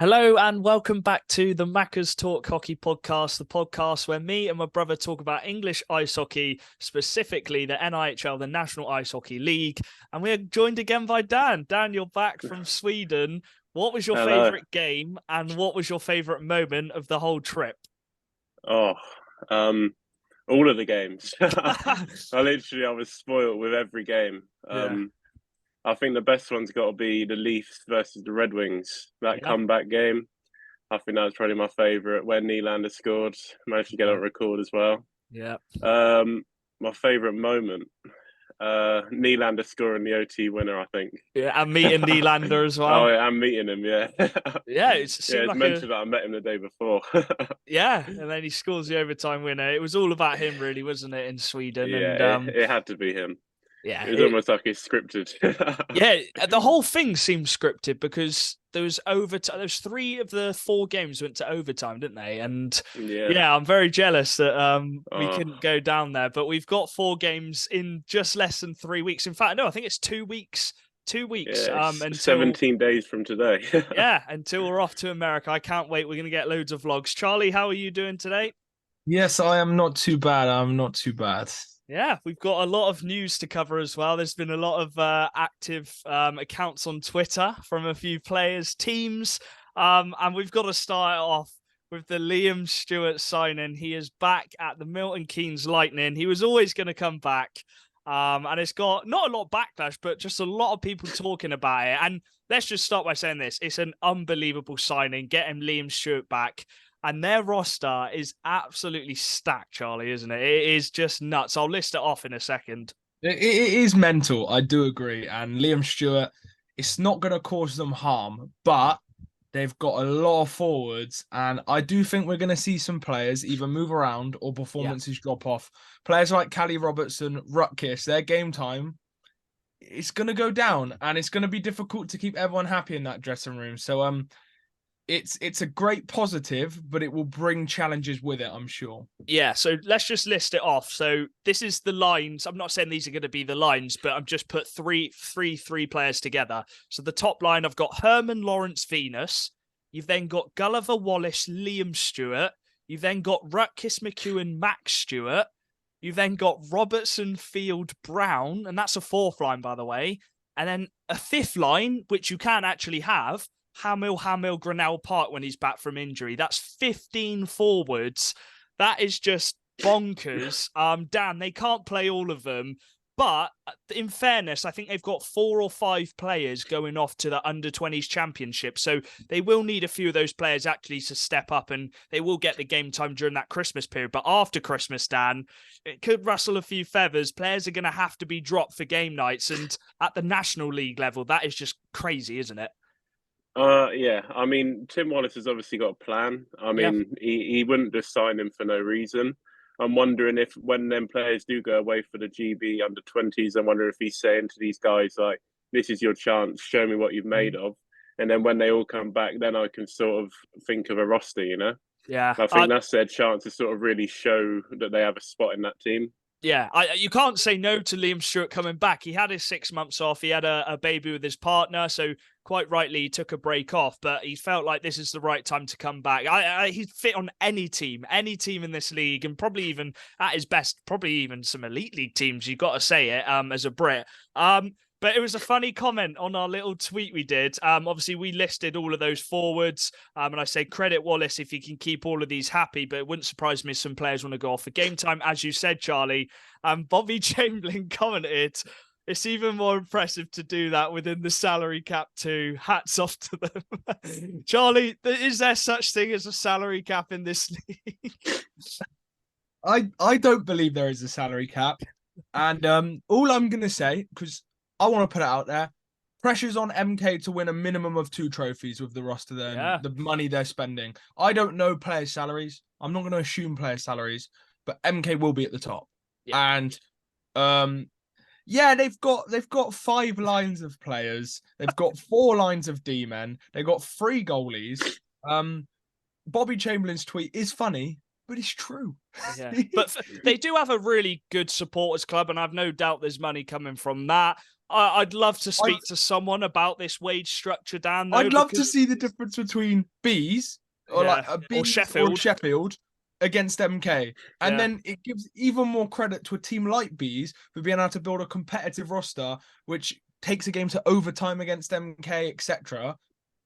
Hello and welcome back to the Macca's Talk Hockey podcast, the podcast where me and my brother talk about English ice hockey, specifically the NIHL, the National Ice Hockey League. And we're joined again by Dan. Dan, you're back from Sweden. What was your Hello. favourite game and what was your favourite moment of the whole trip? Oh, all of the games. I was spoiled with every game. Yeah. I think the best one's got to be the Leafs versus the Red Wings. That Yeah. comeback game. I think that was probably my favourite. When Nylander scored, managed to get on record as well. Yeah. My favourite moment. Nylander scoring the OT winner, I think. Yeah. And meeting Nylander as Oh, well. yeah, I'm meeting him. Yeah, Yeah, it yeah. seemed It's like mentioned that I met him the day before. yeah, and then he scores the overtime winner. It was all about him, really, wasn't it, in Sweden? Yeah, And it had to be him. yeah, It was almost like it's scripted. yeah, the whole thing seemed scripted because there was overtime. There's 3 of the 4 games went to overtime, didn't they? And Yeah. yeah, I'm very jealous that we Oh, couldn't go down there. But we've got 4 games in just less than 3 weeks. In fact, no, I think it's 2 weeks. 2 weeks. yeah. It's Until 17 days from today. yeah, until we're off to America. I can't wait. We're gonna get loads of vlogs. Charlie, how are you doing today? Yes, I am not too bad. I'm not too bad. Yeah, we've got a lot of news to cover as well. There's been a lot of active accounts on Twitter from a few players, teams, and we've got to start off with the Liam Stewart signing. He is back at the Milton Keynes Lightning. He was always going to come back, and it's got not a lot of backlash, but just a lot of people talking about it. And let's just start by saying this: it's an unbelievable signing. Getting Liam Stewart back. And their roster is absolutely stacked, Charlie, isn't it? It is just nuts. I'll list it off in a second. It is mental. I do agree. And Liam Stewart, it's not going to cause them harm, but they've got a lot of forwards. And I do think we're going to see some players either move around or performances drop off. Players like Callie Robertson, Rutkiss, their game time, it's going to go down. And it's going to be difficult to keep everyone happy in that dressing room. So, it's a great positive, but it will bring challenges with it, I'm sure. Yeah, so let's just list it off. So this is the lines. I'm not saying these are going to be the lines, but I've just put three players together. So the top line, I've got Herman Lawrence Venus. You've then got Gulliver Wallace, Liam Stewart. You've then got Rutkiss McEwen, Max Stewart. You've then got Robertson Field Brown, and that's a 4th line, by the way. And then a 5th line, which you can actually have, Hamill, Grinnell Park when he's back from injury. That's 15 forwards. That is just bonkers. Dan, they can't play all of them. But in fairness, I think they've got 4 or 5 players going off to the under-20s championship. So they will need a few of those players actually to step up and they will get the game time during that Christmas period. But after Christmas, Dan, it could rustle a few feathers. Players are going to have to be dropped for game nights. And at the National League level, that is just crazy, isn't it? Yeah. I mean, Tim Wallace has obviously got a plan. I mean, he wouldn't just sign him for no reason. I'm wondering if when them players do go away for the GB under 20s, I wonder if he's saying to these guys, like, this is your chance, show me what you've made of. And then when they all come back, then I can sort of think of a roster, you know? Yeah. I think that's their chance to sort of really show that they have a spot in that team. Yeah, you can't say no to Liam Stewart coming back. He had his 6 months off. He had a baby with his partner, so quite rightly he took a break off. But he felt like this is the right time to come back. He'd fit on any team in this league, and probably even at his best, probably even some elite league teams. You've got to say it as a Brit. But it was a funny comment on our little tweet we did. Obviously, we listed all of those forwards. And I said, credit Wallace if he can keep all of these happy. But it wouldn't surprise me if some players want to go off for game time. As you said, Charlie, Bobby Chamberlain commented, it's even more impressive to do that within the salary cap too. Hats off to them. Charlie, is there such thing as a salary cap in this league? I don't believe there is a salary cap. And all I'm going to say, because I want to put it out there, pressure's on MK to win a minimum of 2 trophies with the roster the money they're spending. I don't know players' salaries. I'm not going to assume players' salaries, but MK will be at the top. Yeah. And they've got 5 lines of players. They've got 4 lines of D-men. They've got 3 goalies. Bobby Chamberlain's tweet is funny, but it's true. Yeah. But they do have a really good supporters club, and I've no doubt there's money coming from that. I'd love to speak to someone about this wage structure, Dan. Though, I'd love to see the difference between Bees or like a Bees or Sheffield against MK. And then it gives even more credit to a team like Bees for being able to build a competitive roster, which takes a game to overtime against MK, etc.,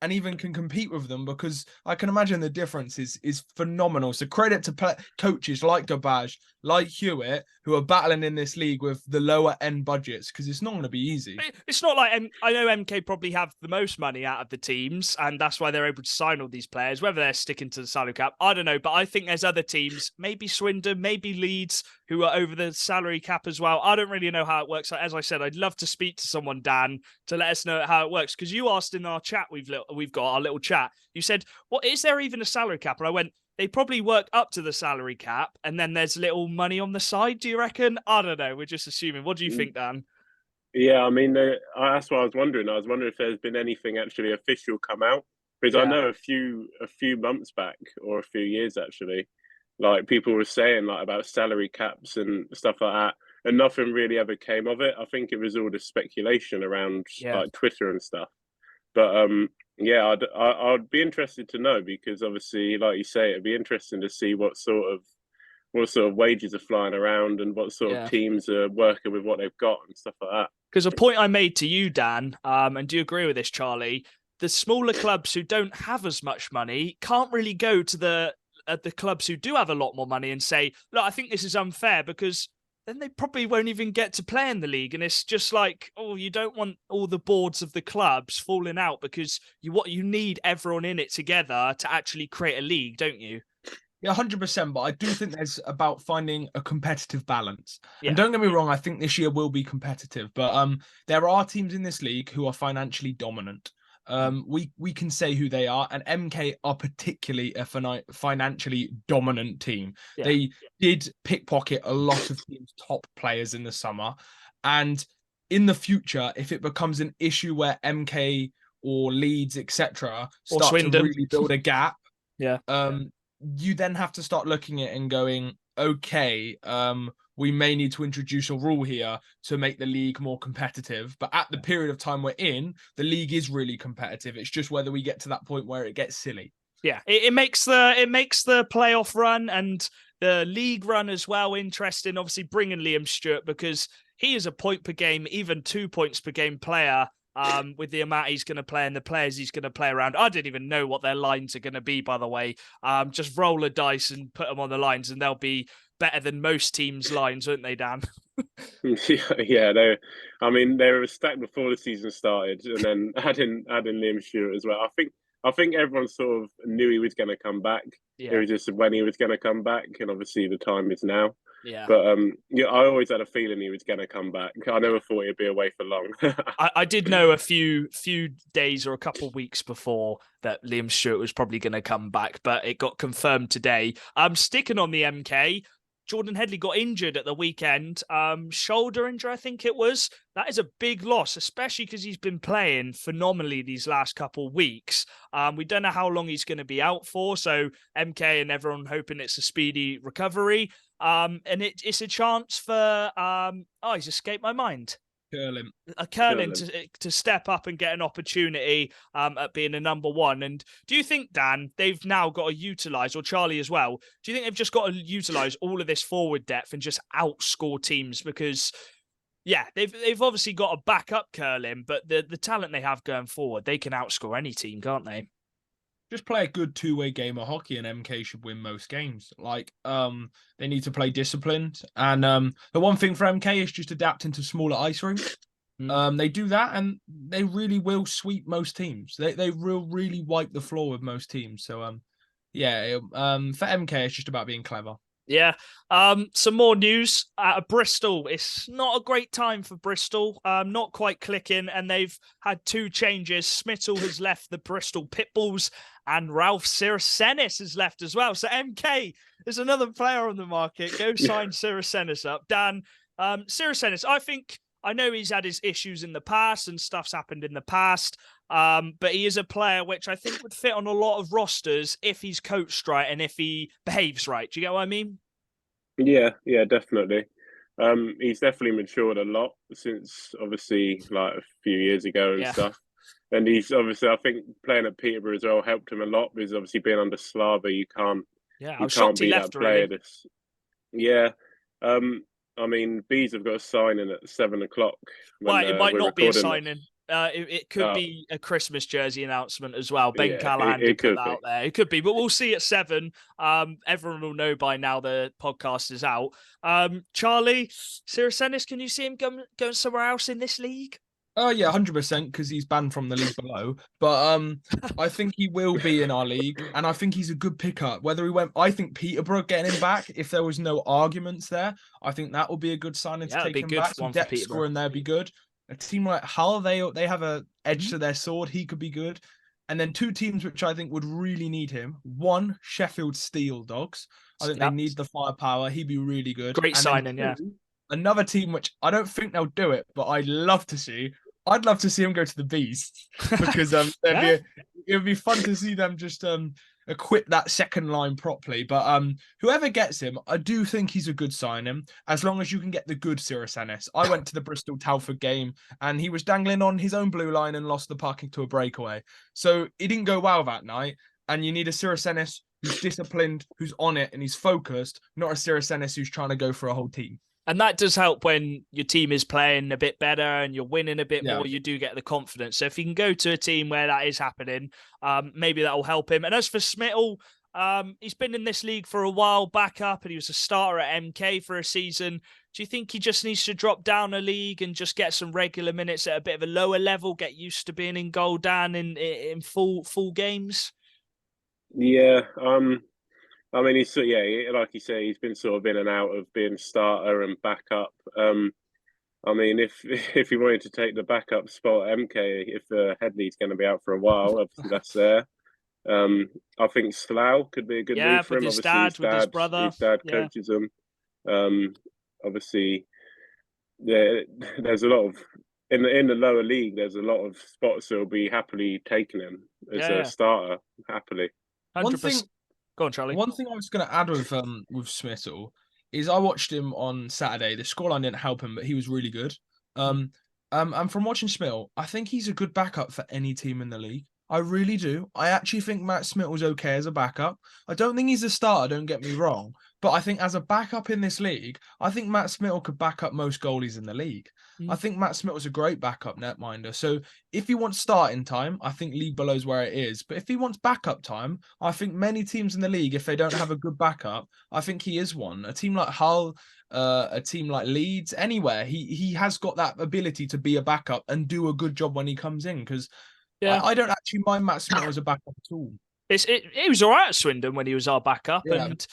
and even can compete with them, because I can imagine the difference is phenomenal. So credit to coaches like Gabaj, like Hewitt, who are battling in this league with the lower end budgets, because it's not going to be easy. It's not like I know MK probably have the most money out of the teams, and that's why they're able to sign all these players. Whether they're sticking to the salary cap, I don't know. But I think there's other teams, maybe Swindon, maybe Leeds, who are over the salary cap as well. I don't really know how it works. As I said, I'd love to speak to someone, Dan, to let us know how it works. Because you asked in our chat, we've got our little chat. You said, "What is there even a salary cap?" And I went, they probably work up to the salary cap, and then there's little money on the side. Do you reckon? I don't know. We're just assuming. What do you think, Dan? Yeah, I mean, that's what I was wondering. I was wondering if there's been anything actually official come out, because I know a few months back, or a few years actually, like people were saying like about salary caps and stuff like that, and nothing really ever came of it. I think it was all the speculation around like Twitter and stuff. But yeah, I'd be interested to know, because obviously, like you say, it'd be interesting to see what sort of wages are flying around and what sort of teams are working with what they've got and stuff like that. Because a point I made to you, Dan, and do you agree with this, Charlie? The smaller clubs who don't have as much money can't really go to the clubs who do have a lot more money and say, look, I think this is unfair, because then they probably won't even get to play in the league. And it's just like, oh, you don't want all the boards of the clubs falling out, because you need everyone in it together to actually create a league, don't you? Yeah, 100%. But I do think there's about finding a competitive balance. Yeah. And don't get me wrong, I think this year will be competitive. But there are teams in this league who are financially dominant. We can say who they are, and MK are particularly a financially dominant team. Yeah. They did pickpocket a lot of teams' top players in the summer, and in the future, if it becomes an issue where MK or Leeds, etc., start to really build a gap, you then have to start looking at it and going, okay, we may need to introduce a rule here to make the league more competitive. But at the period of time we're in, the league is really competitive. It's just whether we get to that point where it gets silly. Yeah, it makes the playoff run and the league run as well interesting. Obviously, bringing Liam Stewart, because he is a point per game, even 2 points per game player. With the amount he's going to play and the players he's going to play around. I don't even know what their lines are going to be, by the way. Just roll a dice and put them on the lines, and they'll be better than most teams' lines, won't they, Dan? Yeah, they were stacked before the season started, and then adding Liam Stewart as well. I think everyone sort of knew he was going to come back. Yeah. It was just when he was going to come back, and obviously the time is now. Yeah. But I always had a feeling he was going to come back. I never thought he'd be away for long. I did know a few days or a couple of weeks before that Liam Stewart was probably going to come back, but it got confirmed today. Sticking on the MK, Jordan Headley got injured at the weekend. Shoulder injury, I think it was. That is a big loss, especially because he's been playing phenomenally these last couple of weeks. We don't know how long he's going to be out for, so MK and everyone hoping it's a speedy recovery. And it's a chance for he's escaped my mind. Curlin to step up and get an opportunity at being a number one. And do you think, Dan, they've now got to utilise, or Charlie as well, do you think they've just got to utilise all of this forward depth and just outscore teams? Because they've obviously got to back up Curlin, but the talent they have going forward, they can outscore any team, can't they? Just play a good two-way game of hockey and MK should win most games. Like, they need to play disciplined. And the one thing for MK is just adapting to smaller ice rinks. They do that and they really will sweep most teams. They will really wipe the floor with most teams. So, for MK, it's just about being clever. Yeah. Some more news out of Bristol. It's not a great time for Bristol. Not quite clicking, and they've had two changes. Smittle has left the Bristol Pitbulls, and Ralph Sirasenis has left as well. So MK, there's another player on the market. Go sign Sirasenis up. Dan, Sirasenis, I know he's had his issues in the past and stuff's happened in the past. But he is a player which I think would fit on a lot of rosters if he's coached right and if he behaves right. Do you get what I mean? Yeah, definitely. He's definitely matured a lot since obviously like a few years ago and Yeah. stuff. And he's obviously, I think, playing at Peterborough as well helped him a lot because obviously being under Slava, you can't Yeah, I you was can't shocked he be left, that player. really. Yeah. I mean, Bees have got a signing at 7 o'clock Well, when it might we're not be a recording signing. this. It could be a Christmas jersey announcement as well. Ben Yeah, Callahan it did put could that be. out there. It could be, but we'll see at 7. Everyone will know by now the podcast is out. Charlie, Sirisenis, can you see him going somewhere else in this league? Oh yeah, 100% because he's banned from the league below. But I think he will be in our league, and I think he's a good pickup. Whether he went, I think Peterborough getting him back, if there was no arguments there, I think that would be a good signing to Yeah, it'd take be him good back. Some one for depth Peterborough. scoring there be good. A team like Hull, they have a edge to their sword. He could be good. And then 2 teams which I think would really need him. One, Sheffield Steel Dogs. I think they need the firepower. He'd be really good. Great and signing, then 2, another team which I don't think they'll do it, but I'd love to see. I'd love to see him go to the Bees because it would be fun to see them just equip that second line properly. But whoever gets him, I do think he's a good signing as long as you can get the good Sirisenis. I went to the Bristol Telford game and he was dangling on his own blue line and lost the puck into a breakaway. So it didn't go well that night. And you need a Sirisenis who's disciplined, who's on it, and he's focused, not a Sirisenis who's trying to go for a whole team. And that does help when your team is playing a bit better and you're winning a bit more. You do get the confidence. So if you can go to a team where that is happening, maybe that will help him. And as for Smittle, he's been in this league for a while, back up, and he was a starter at MK for a season. Do you think he just needs to drop down a league and just get some regular minutes at a bit of a lower level, get used to being in goal, Dan, in full games? Yeah. I mean, like you say, he's been sort of in and out of being starter and backup. I mean, if he wanted to take the backup spot at MK, if Headley's going to be out for a while, obviously that's there. I think Slough could be a good move for him. His brother. His dad coaches him. Obviously, there's a lot of in the lower league. There's a lot of spots that will be happily taking him as a starter, happily. 100%. Go on, Charlie. One thing I was going to add with Smittle is I watched him on Saturday. The scoreline didn't help him, but he was really good. And from watching Smittle, I think he's a good backup for any team in the league. I really do. I actually think Matt Smittle's okay as a backup. I don't think he's a starter, don't get me wrong. But I think as a backup in this league, I think Matt Smittle could back up most goalies in the league. I think Matt Smittle's a great backup netminder. So if he wants starting time, I think league below's where it is. But if he wants backup time, I think many teams in the league, if they don't have a good backup, I think he is one. A team like Hull, a team like Leeds, anywhere, he has got that ability to be a backup and do a good job when he comes in. Because I don't actually mind Matt Smittle as a backup at all. He was all right at Swindon when he was our backup. And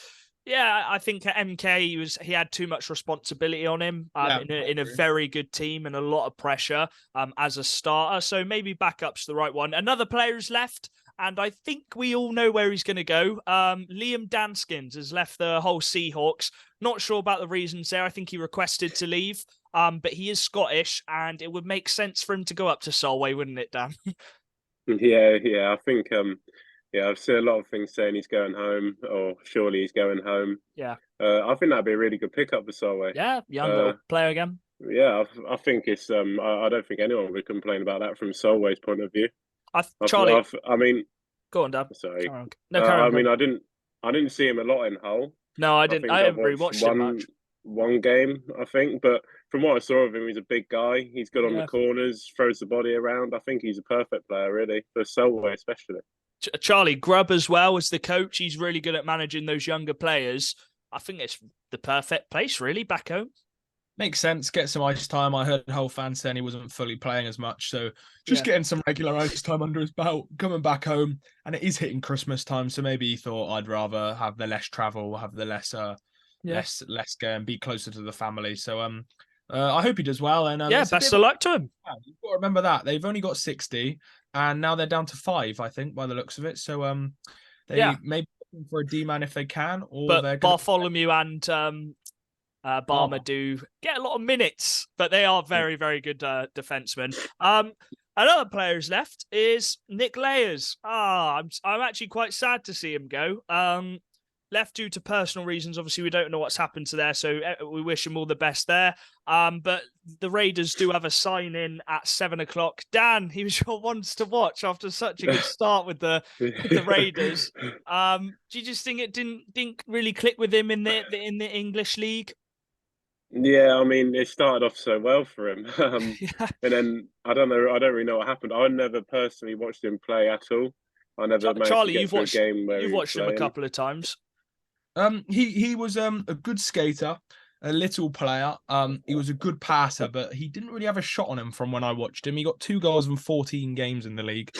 I think at MK he had too much responsibility on him in a very good team and a lot of pressure as a starter. So maybe backup's the right one. Another player who's left, and I think we all know where he's going to go. Liam Danskins has left the whole Seahawks. Not sure about the reasons there. I think he requested to leave, but he is Scottish, and it would make sense for him to go up to Solway, wouldn't it, Dan? Yeah. I think I've seen a lot of things saying he's going home, or surely he's going home. Yeah. I think that'd be a really good pickup for Solway. Yeah, young little player again. Yeah, I think it's. I don't think anyone would complain about that from Solway's point of view. Charlie, I mean, go on, Dan. Sorry. No, I mean, I didn't see him a lot in Hull. No, I didn't. I haven't rewatched him much. One game, I think, but from what I saw of him, he's a big guy. He's good on the corners, throws the body around. I think he's a perfect player, really, for Solway especially. Charlie Grubb as well as the coach. He's really good at managing those younger players. I think it's the perfect place, really, back home. Makes sense. Get some ice time. I heard Hull fans saying he wasn't fully playing as much. So just getting some regular ice time under his belt, coming back home. And it is hitting Christmas time. So maybe he thought I'd rather have the less travel, have the less less go and be closer to the family. So I hope he does well. And best of luck to him. You've got to remember that. They've only got 60 and now they're down to 5, I think, by the looks of it. So they may be looking for a D-man if they can. But Bartholomew and Barmer do get a lot of minutes, but they are very, very good defensemen. Another player who's left is Nick Layers. I'm actually quite sad to see him go. left due to personal reasons. Obviously, we don't know what's happened to there, so we wish him all the best there. But the Raiders do have a sign-in at 7:00. Dan, he was your ones to watch after such a good start with the Raiders. Do you just think it didn't really click with him in the English league? Yeah, I mean, it started off so well for him, Yeah. and then I don't really know what happened. I never personally watched him play at all. I never managed Charlie, to get to a game where you've he was watched him a playing. couple of times. He was a good skater, a little player. He was a good passer, but he didn't really have a shot on him from when I watched him. He got 2 goals in 14 games in the league.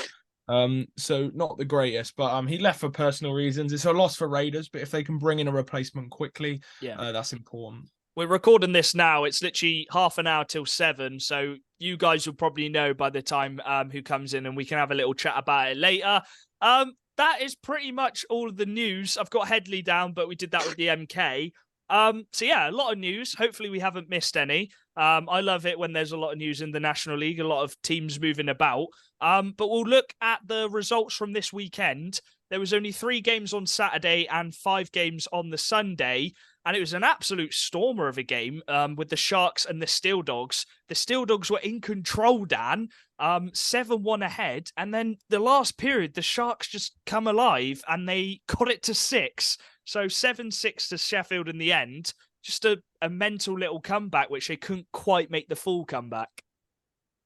So not the greatest, but he left for personal reasons. It's a loss for Raiders, but if they can bring in a replacement quickly, that's important. We're recording this now. It's literally half an hour till 7. So you guys will probably know by the time who comes in, and we can have a little chat about it later. That is pretty much all of the news. I've got Headley down, but we did that with the MK. So yeah, a lot of news. Hopefully we haven't missed any. I love it when there's a lot of news in the National League, a lot of teams moving about. But we'll look at the results from this weekend. There was only 3 games on Saturday and 5 games on the Sunday. And it was an absolute stormer of a game with the Sharks and the Steel Dogs. The Steel Dogs were in control, Dan, 7-1 ahead. And then the last period, the Sharks just come alive and they got it to 6. So 7-6 to Sheffield in the end. Just a mental little comeback, which they couldn't quite make the full comeback.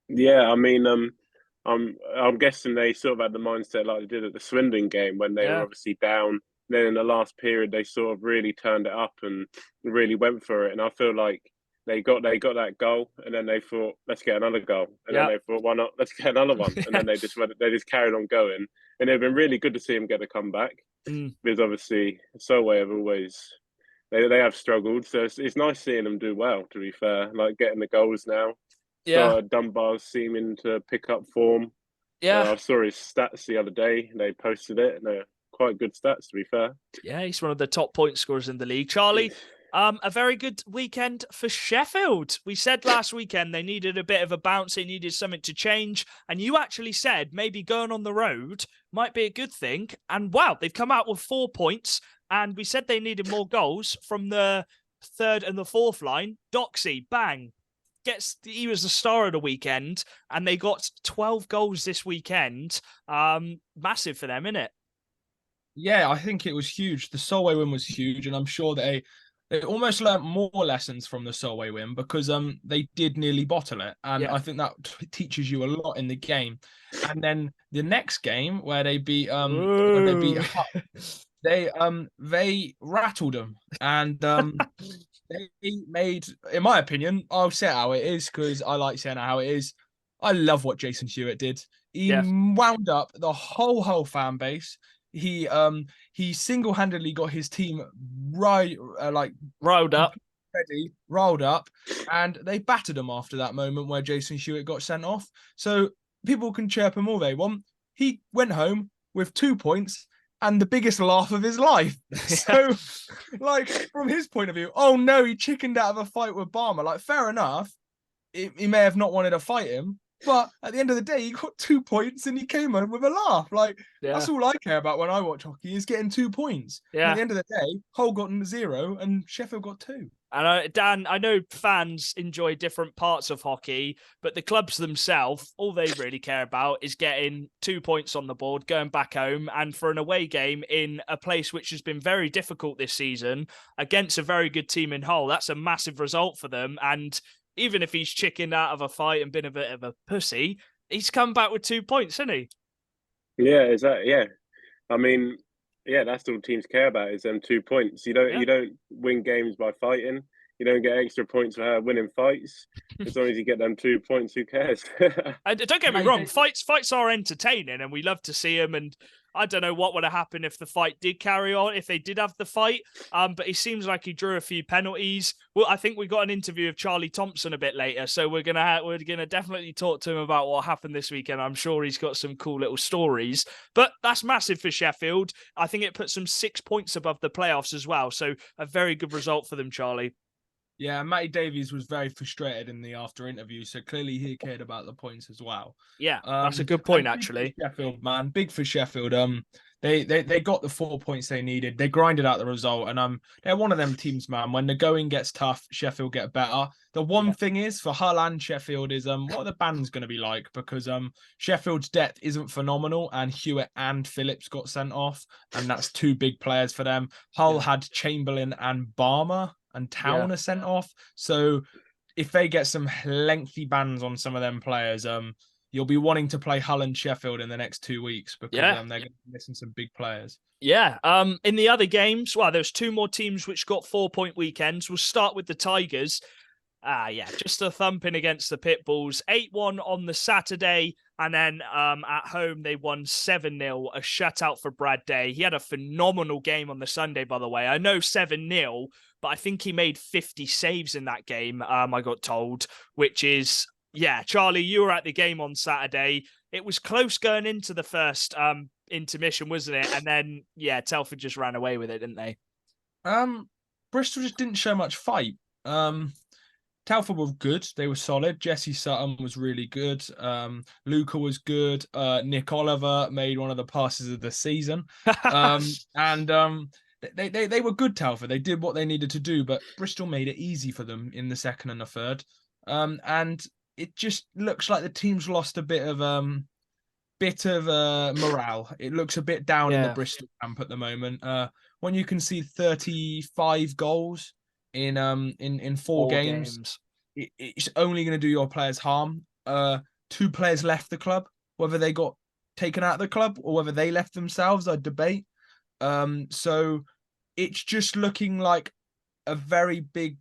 Yeah, I mean, I'm guessing they sort of had the mindset like they did at the Swindon game when they were obviously down. Then in the last period, they sort of really turned it up and really went for it. And I feel like they got that goal, and then they thought, let's get another goal, and then they thought, why not? Let's get another one, and then they just carried on going. And it'd been really good to see them get a comeback because obviously Solway have always they have struggled, so it's nice seeing them do well. To be fair, like getting the goals now. Yeah, Dunbar's seeming to pick up form. Yeah, I saw his stats the other day. They posted it, and they're quite good stats, to be fair. Yeah, he's one of the top point scorers in the league. Charlie, a very good weekend for Sheffield. We said last weekend they needed a bit of a bounce. They needed something to change. And you actually said maybe going on the road might be a good thing. And wow, they've come out with 4 points. And we said they needed more goals from the 3rd and the 4th line. Doxy, bang. He was the star of the weekend. And they got 12 goals this weekend. Massive for them, innit? Yeah, I think it was huge. The Solway win was huge, and I'm sure they almost learnt more lessons from the Solway win because they did nearly bottle it, and I think that teaches you a lot in the game. And then the next game where they beat they rattled them, and they made, in my opinion, I'll say how it is because I like saying how it is. I love what Jason Hewitt did. He wound up the whole fan base. He single-handedly got his team riled up, and they battered him after that moment where Jason Hewitt got sent off. So people can chirp him all they want. He went home with 2 points and the biggest laugh of his life. So, from his point of view, oh no, he chickened out of a fight with Barmer. Fair enough, he may have not wanted to fight him. But at the end of the day, he got 2 points and he came home with a laugh. That's all I care about when I watch hockey is getting 2 points. Yeah. At the end of the day, Hull got 0 and Sheffield got 2. And Dan, I know fans enjoy different parts of hockey, but the clubs themselves, all they really care about is getting 2 points on the board, going back home, and for an away game in a place which has been very difficult this season against a very good team in Hull. That's a massive result for them. And even if he's chickened out of a fight and been a bit of a pussy, he's come back with 2 points, hasn't he? Yeah, exactly. Yeah, I mean, that's all teams care about is them 2 points. You don't win games by fighting. You don't get extra points for winning fights. As long as you get them 2 points, who cares? Don't get me wrong, fights are entertaining, and we love to see them. And I don't know what would have happened if the fight did carry on, if they did have the fight. But he seems like he drew a few penalties. Well, I think we got an interview of Charlie Thompson a bit later, so we're gonna definitely talk to him about what happened this weekend. I'm sure he's got some cool little stories. But that's massive for Sheffield. I think it puts them 6 points above the playoffs as well. So a very good result for them, Charlie. Yeah, Matty Davies was very frustrated in the after interview, so clearly he cared about the points as well. Yeah, that's a good point, and actually. big for Sheffield, man, big for Sheffield. They got the 4 points they needed. They grinded out the result, and they're one of them teams, man. When the going gets tough, Sheffield get better. The one thing is for Hull and Sheffield is what are the bans going to be like? Because Sheffield's depth isn't phenomenal, and Hewitt and Phillips got sent off, and that's 2 big players for them. Hull had Chamberlain and Barmer and Town are sent off. So if they get some lengthy bans on some of them players, you'll be wanting to play Hull and Sheffield in the next 2 weeks because they're going to be missing some big players. Yeah. In the other games, well, there's 2 more teams which got 4-point weekends. We'll start with the Tigers. Just a thumping against the Pitbulls. 8-1 on the Saturday. And then at home, they won 7-0, a shutout for Brad Day. He had a phenomenal game on the Sunday, by the way. I know 7-0, but I think he made 50 saves in that game, I got told, which is, Charlie, you were at the game on Saturday. It was close going into the first intermission, wasn't it? And then, Telford just ran away with it, didn't they? Bristol just didn't show much fight. Telford were good. They were solid. Jesse Sutton was really good. Luca was good. Nick Oliver made one of the passes of the season. They were good, Telford. They did what they needed to do, but Bristol made it easy for them in the second and the third. And it just looks like the team's lost a bit of morale. It looks a bit down in the Bristol camp at the moment. When you can see 35 goals in 4 games. It's only going to do your players harm. 2 players left the club. Whether they got taken out of the club or whether they left themselves, I debate. So it's just looking like a very big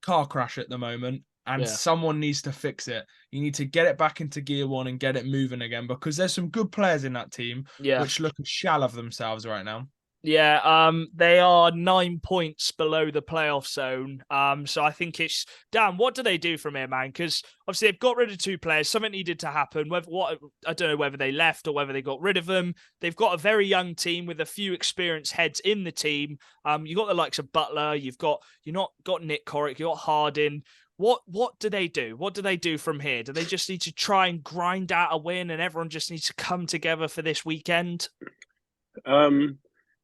car crash at the moment, and someone needs to fix it. You need to get it back into gear 1 and get it moving again, because there's some good players in that team which look a shell of themselves right now. Yeah, they are 9 points below the playoff zone. So I think it's, Dan, what do they do from here, man? Because obviously they've got rid of 2 players. Something needed to happen. I don't know whether they left or whether they got rid of them. They've got a very young team with a few experienced heads in the team. You've got the likes of Butler. You've got Nick Corrick. You've got Harding. What do they do? What do they do from here? Do they just need to try and grind out a win, and everyone just needs to come together for this weekend?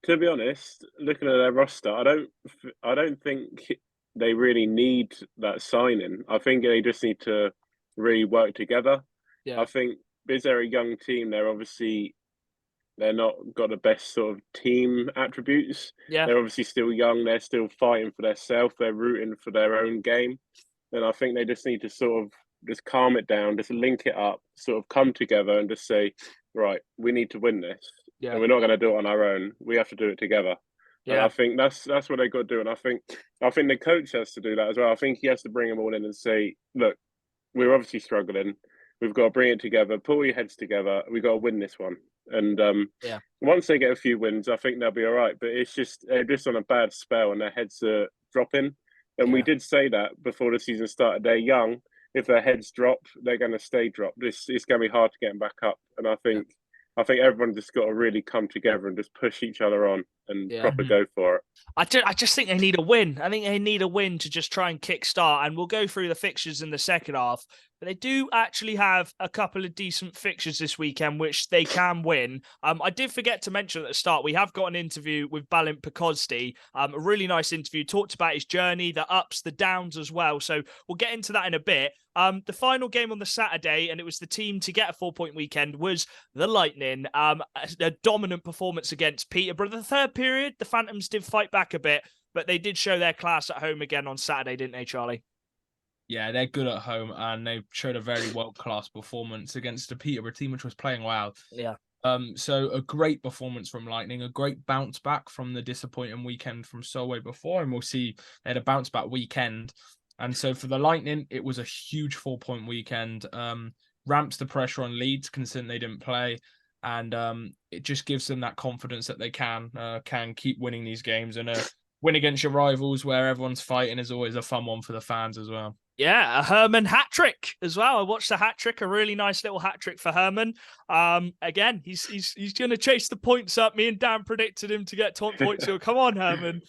To be honest, looking at their roster, I don't think they really need that signing. I think they just need to really work together. Yeah. I think because they're a young team, they're not got the best sort of team attributes. Yeah. They're obviously still young. They're still fighting for themselves. They're rooting for their own game. And I think they just need to sort of just calm it down, just link it up, sort of come together and just say, right, we need to win this. Yeah. And we're not going to do it on our own. We have to do it together. Yeah. And I think that's what they got to do. And I think the coach has to do that as well. I think he has to bring them all in and say, look, we're obviously struggling. We've got to bring it together, pull your heads together. We've got to win this one. And once they get a few wins, I think they'll be all right. But they're just on a bad spell and their heads are dropping. And we did say that before the season started. They're young. If their heads drop, they're going to stay dropped. It's going to be hard to get them back up. And I think everyone just got to really come together and just push each other on and proper go for it. I just think they need a win. I think they need a win to just try and kickstart. And we'll go through the fixtures in the second half. But they do actually have a couple of decent fixtures this weekend, which they can win. I did forget to mention at the start, we have got an interview with Balint Pakozdi. A really nice interview. Talked about his journey, the ups, the downs as well. So we'll get into that in a bit. The final game on the Saturday, and it was the team to get a 4-point weekend, was the Lightning. A dominant performance against Peterborough. The third period, the Phantoms did fight back a bit, but they did show their class at home again on Saturday, didn't they, Charlie? Yeah, they're good at home, and they showed a very world-class performance against a Peterborough team which was playing well. Yeah. So a great performance from Lightning, a great bounce back from the disappointing weekend from Solway before, and we'll see they had a bounce back weekend. And so for the Lightning, it was a huge 4-point weekend. Ramps the pressure on Leeds, considering they didn't play, and it just gives them that confidence that they can keep winning these games. And a win against your rivals, where everyone's fighting, is always a fun one for the fans as well. Yeah, a Herman hat trick as well. I watched the hat trick, a really nice little hat trick for Herman. Again, he's going to chase the points up. Me and Dan predicted him to get top points. So come on, Herman,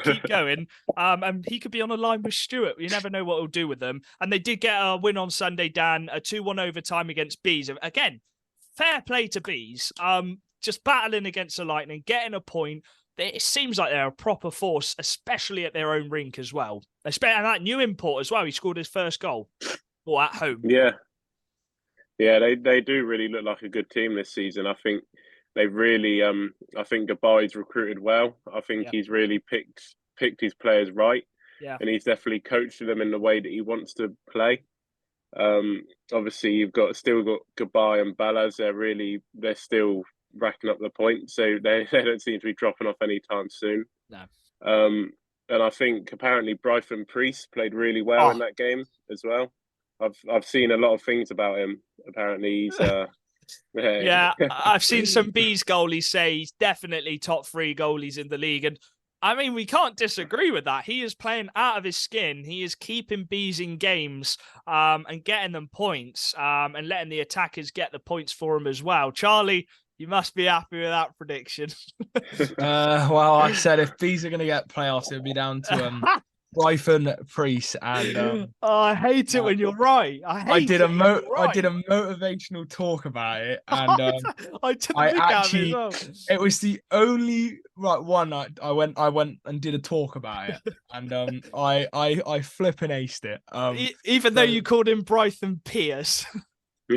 keep going. And he could be on a line with Stuart. You never know what he'll do with them. And they did get a win on Sunday, Dan, a 2-1 overtime against Bees. Again, fair play to Bees. Just battling against the Lightning, getting a point. It seems like they're a proper force, especially at their own rink as well. And that new import as well. He scored his first goal at home. Yeah. Yeah, they do really look like a good team this season. I think they've really, I think Gabai's recruited well. I think he's really picked his players right. Yeah. And he's definitely coached them in the way that he wants to play. Obviously, you've still got Gabai and Balaz. They're still racking up the points, so they don't seem to be dropping off anytime soon. No. And I think apparently Bryson Priest played really well in that game as well. I've seen a lot of things about him. Apparently he's yeah, I've seen some Bees goalies say he's definitely top 3 goalies in the league, and I mean, we can't disagree with that. He is playing out of his skin. He is keeping Bees in games and getting them points and letting the attackers get the points for him as well. Charlie, you must be happy with that prediction. Well, I said if Bees are going to get playoffs, it'll be down to Bryson Priest and. I hate it when you're right. I did a motivational talk about it, and it was the only one I went and did a talk about it, and I flipping aced it. Even though you called him Bryson Pierce.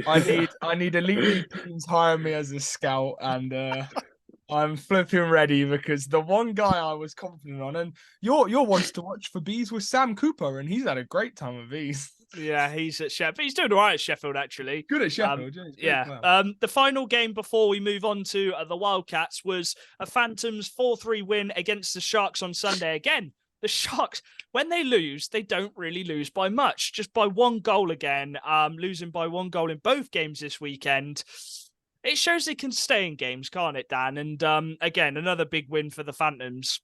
I need elite teams hire me as a scout, and I'm flipping ready because the one guy I was confident on, and your ones to watch for Bees was Sam Cooper, and he's had a great time with Bees. Yeah, he's at Sheffield. He's doing all right at Sheffield, actually. Good at Sheffield. Yeah. The final game before we move on to the Wildcats was a Phantoms 4-3 win against the Sharks on Sunday. Again, the Sharks, when they lose, they don't really lose by much, just by 1 goal again, losing by 1 goal in both games this weekend. It shows they can stay in games, can't it, Dan? And again, another big win for the Phantoms.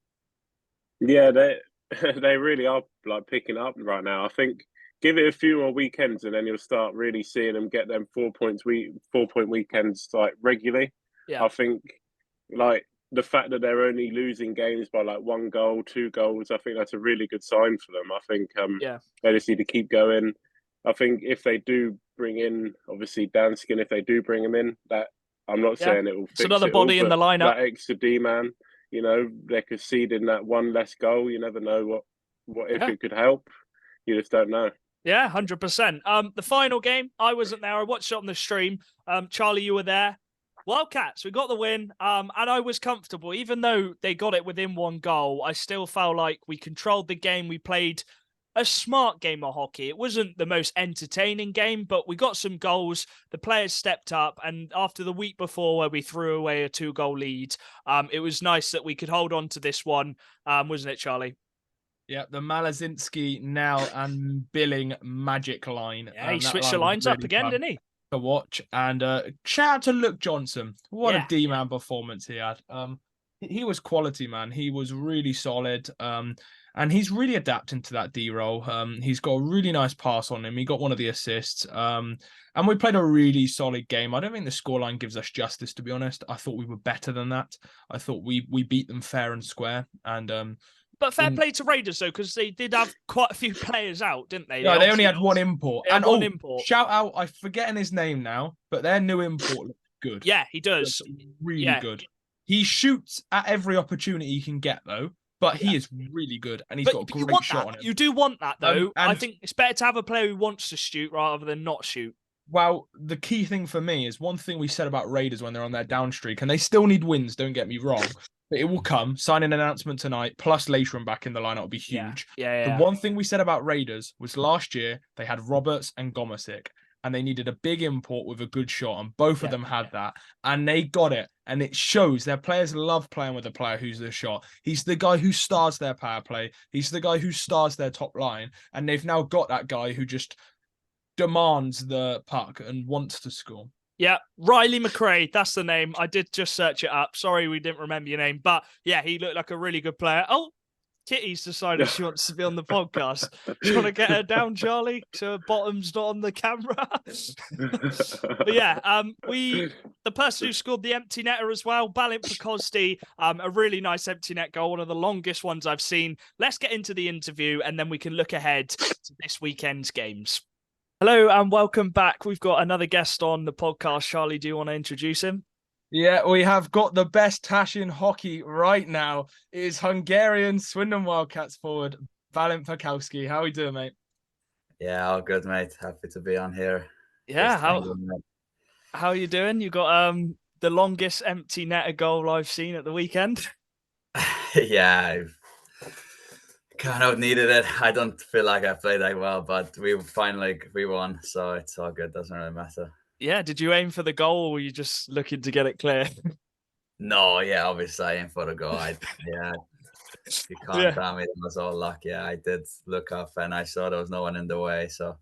Yeah, they really are like picking up right now. I think give it a few more weekends and then you'll start really seeing them get them 4-point weekends like regularly. Yeah. I think like the fact that they're only losing games by like 1 goal, 2 goals, I think that's a really good sign for them. I think they just need to keep going. I think if they do bring in, obviously Danskin, if they do bring him in, that I'm not saying it will fix another body in the lineup. That extra D-man, they're conceding that 1 less goal. You never know what if it could help. You just don't know. Yeah, 100%. The final game, I wasn't there. I watched it on the stream. Charlie, you were there. Wildcats, we got the win, and I was comfortable. Even though they got it within 1 goal, I still felt like we controlled the game. We played a smart game of hockey. It wasn't the most entertaining game, but we got some goals. The players stepped up, and after the week before where we threw away a 2-goal lead, it was nice that we could hold on to this one, wasn't it, Charlie? Yeah, the Malazinski now and Billing magic line. Yeah, he switched the lines up again, didn't he? To watch, and shout out to Luke Johnson. What a D-man performance he had. He was quality, man. He was really solid. And he's really adapting to that D role. He's got a really nice pass on him. He got one of the assists. And we played a really solid game. I don't think the scoreline gives us justice, to be honest. I thought we were better than that. I thought we beat them fair and square. And but fair play to Raiders, though, because they did have quite a few players out, didn't they? No, they only had 1 import. And one import. Shout out, I'm forgetting his name now, but their new import looks good. Yeah, he does. Really good. He shoots at every opportunity he can get, though. But he is really good, and he's got a great shot on him. You do want that, though. I think it's better to have a player who wants to shoot rather than not shoot. Well, the key thing for me is one thing we said about Raiders when they're on their down streak, and they still need wins, don't get me wrong. But it will come. Sign an announcement tonight, plus later and back in the lineup will be huge. Yeah. The one thing we said about Raiders was last year they had Roberts and Gomesick, and they needed a big import with a good shot, and both of them had that, and they got it. And it shows their players love playing with a player who's the shot. He's the guy who stars their power play. He's the guy who stars their top line, and they've now got that guy who just demands the puck and wants to score. Yeah, Riley McRae, that's the name. I did just search it up. Sorry we didn't remember your name, but yeah, he looked like a really good player. Oh, Kitty's decided she wants to be on the podcast. Do you want to get her down, Charlie? So her bottom's not on the camera. But yeah, the person who scored the empty netter as well, Balint Pakozdi, a really nice empty net goal, one of the longest ones I've seen. Let's get into the interview and then we can look ahead to this weekend's games. Hello and welcome back. We've got another guest on the podcast. Charlie, do you want to introduce him? Yeah, we have got the best tash in hockey right now. It is Hungarian Swindon Wildcats forward, Balint Pakozdi. How are we doing, mate? Yeah, all good, mate. Happy to be on here. Yeah, how are you doing? You got the longest empty netter goal I've seen at the weekend. Yeah, I've kind of needed it. I don't feel like I played that well, but we won, so it's all good. Doesn't really matter. Yeah, did you aim for the goal or were you just looking to get it clear? No, yeah, obviously I aim for the goal. You can't tell me it was all luck. Yeah, I did look up and I saw there was no one in the way. So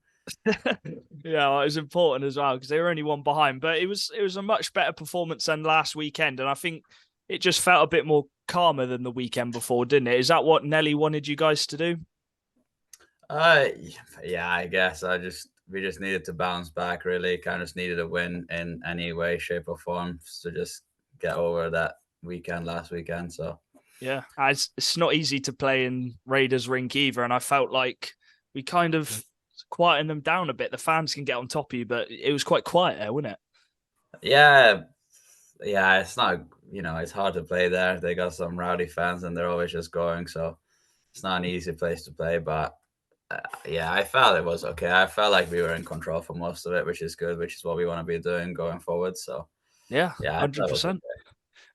yeah, well, it was important as well because they were only one behind. But it was a much better performance than last weekend, and I think it just felt a bit more calmer than the weekend before, didn't it? Is that what Nelly wanted you guys to do? Yeah, I guess we just needed to bounce back. Really, kind of needed a win in any way, shape, or form to just get over that last weekend. So yeah, it's not easy to play in Raiders rink either, and I felt like we kind of quietened them down a bit. The fans can get on top of you, but it was quite quiet there, wasn't it? Yeah, it's not, it's hard to play there. They got some rowdy fans and they're always just going, so it's not an easy place to play. But yeah, I felt it was okay. I felt like we were in control for most of it, which is good, which is what we want to be doing going forward. So yeah, 100%.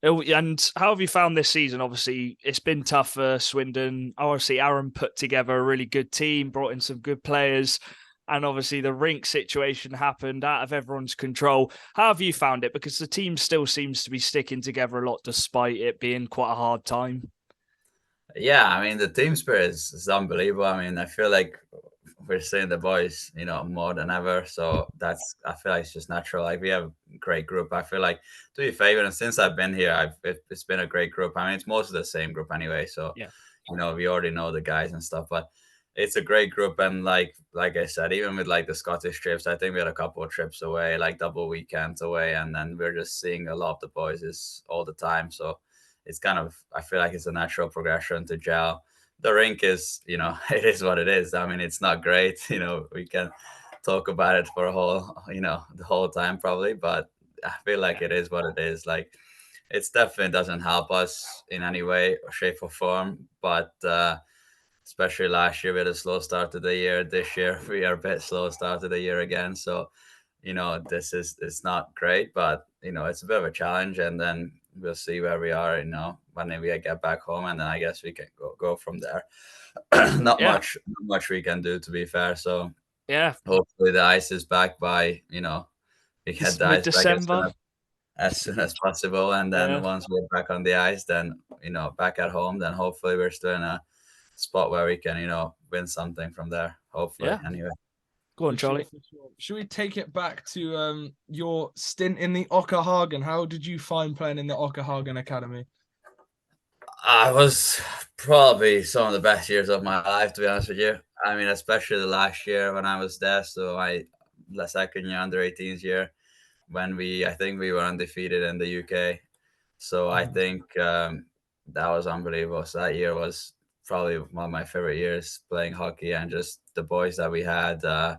And how have you found this season? Obviously, it's been tough for Swindon. Obviously, Aaron put together a really good team, brought in some good players, and obviously the rink situation happened out of everyone's control. How have you found it? Because the team still seems to be sticking together a lot despite it being quite a hard time. Yeah, I mean, the team spirit is unbelievable. I mean, I feel like we're seeing the boys, more than ever. So I feel like it's just natural. Like we have a great group. I feel like, to be fair, and since I've been here, it's been a great group. I mean, it's most of the same group anyway. So, yeah. We already know the guys and stuff, but it's a great group. And like I said, even with like the Scottish trips, I think we had a couple of trips away, like double weekends away. And then we're just seeing a lot of the boys all the time. So it's kind of, I feel like it's a natural progression to gel. The rink is, it is what it is. I mean, it's not great. We can talk about it for the whole time probably, but I feel like it is what it is. Like, it's definitely doesn't help us in any way or shape or form. But especially last year, we had a slow start to the year. This year, we are a bit slow start to the year again. So, it's not great, but, it's a bit of a challenge. And then we'll see where we are, when we get back home, and then I guess we can go from there. Not much we can do, to be fair. So yeah, hopefully the ice is back by we get the ice December back as soon as possible, and then once we're back on the ice, then back at home, then hopefully we're still in a spot where we can win something from there. Hopefully, anyway. Go on, Charlie. Should we take it back to your stint in the Ockerhagen? How did you find playing in the Ockerhagen Academy? I was probably some of the best years of my life, to be honest with you. I mean, especially the last year when I was there. So the second year, under 18s year, when I think we were undefeated in the UK. So I think that was unbelievable. So that year was probably one of my favorite years playing hockey, and just the boys that we had. It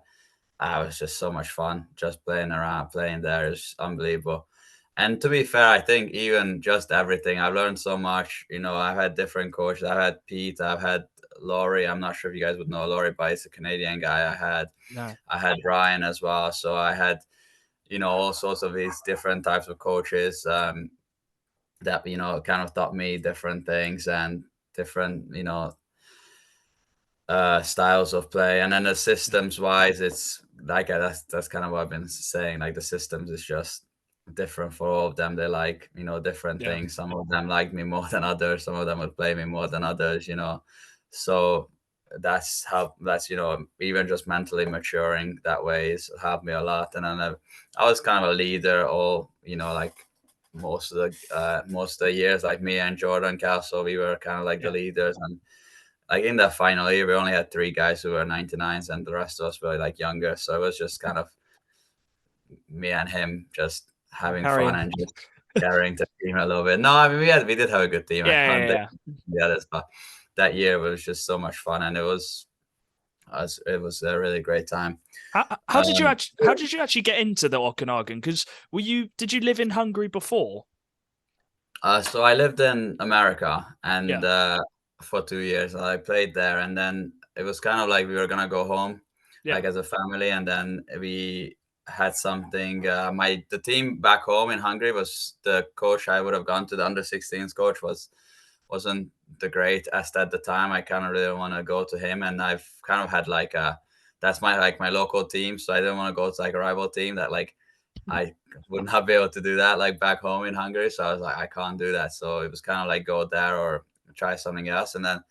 was just so much fun just playing around, playing there is unbelievable. And to be fair, I think even just everything, I've learned so much. I've had different coaches. I've had Pete, I've had Laurie. I'm not sure if you guys would know Laurie, but he's a Canadian guy. I had Ryan as well. So I had, all sorts of these different types of coaches that, kind of taught me different things and different, styles of play. And then the systems wise, it's like that's kind of what I've been saying. Like the systems is just different for all of them. They like different things. Some of them like me more than others. Some of them would play me more than others. So that's even just mentally maturing that way has helped me a lot. And then I was kind of a leader all like most of the years. Like me and Jordan Castle, we were kind of like the leaders, and like in that final year, we only had 3 guys who were 99s, and the rest of us were like younger. So it was just kind of me and him just having fun and just carrying the team a little bit. No, I mean we did have a good team. I can't Yeah. the others, but that year was just so much fun, and it was a really great time. How did you actually get into the Okanagan? Because did you live in Hungary before? So I lived in America and for 2 years. I played there, and then it was kind of like we were gonna go home, like as a family, and then we had something. The team back home in Hungary was the coach I would have gone to. The under-16s coach wasn't the greatest at the time. I kind of really want to go to him, and I've kind of had that's my local team, so I didn't want to go to like a rival team that like I would not be able to do that like back home in Hungary. So I was like, I can't do that. So it was kind of like go there or try something else. And then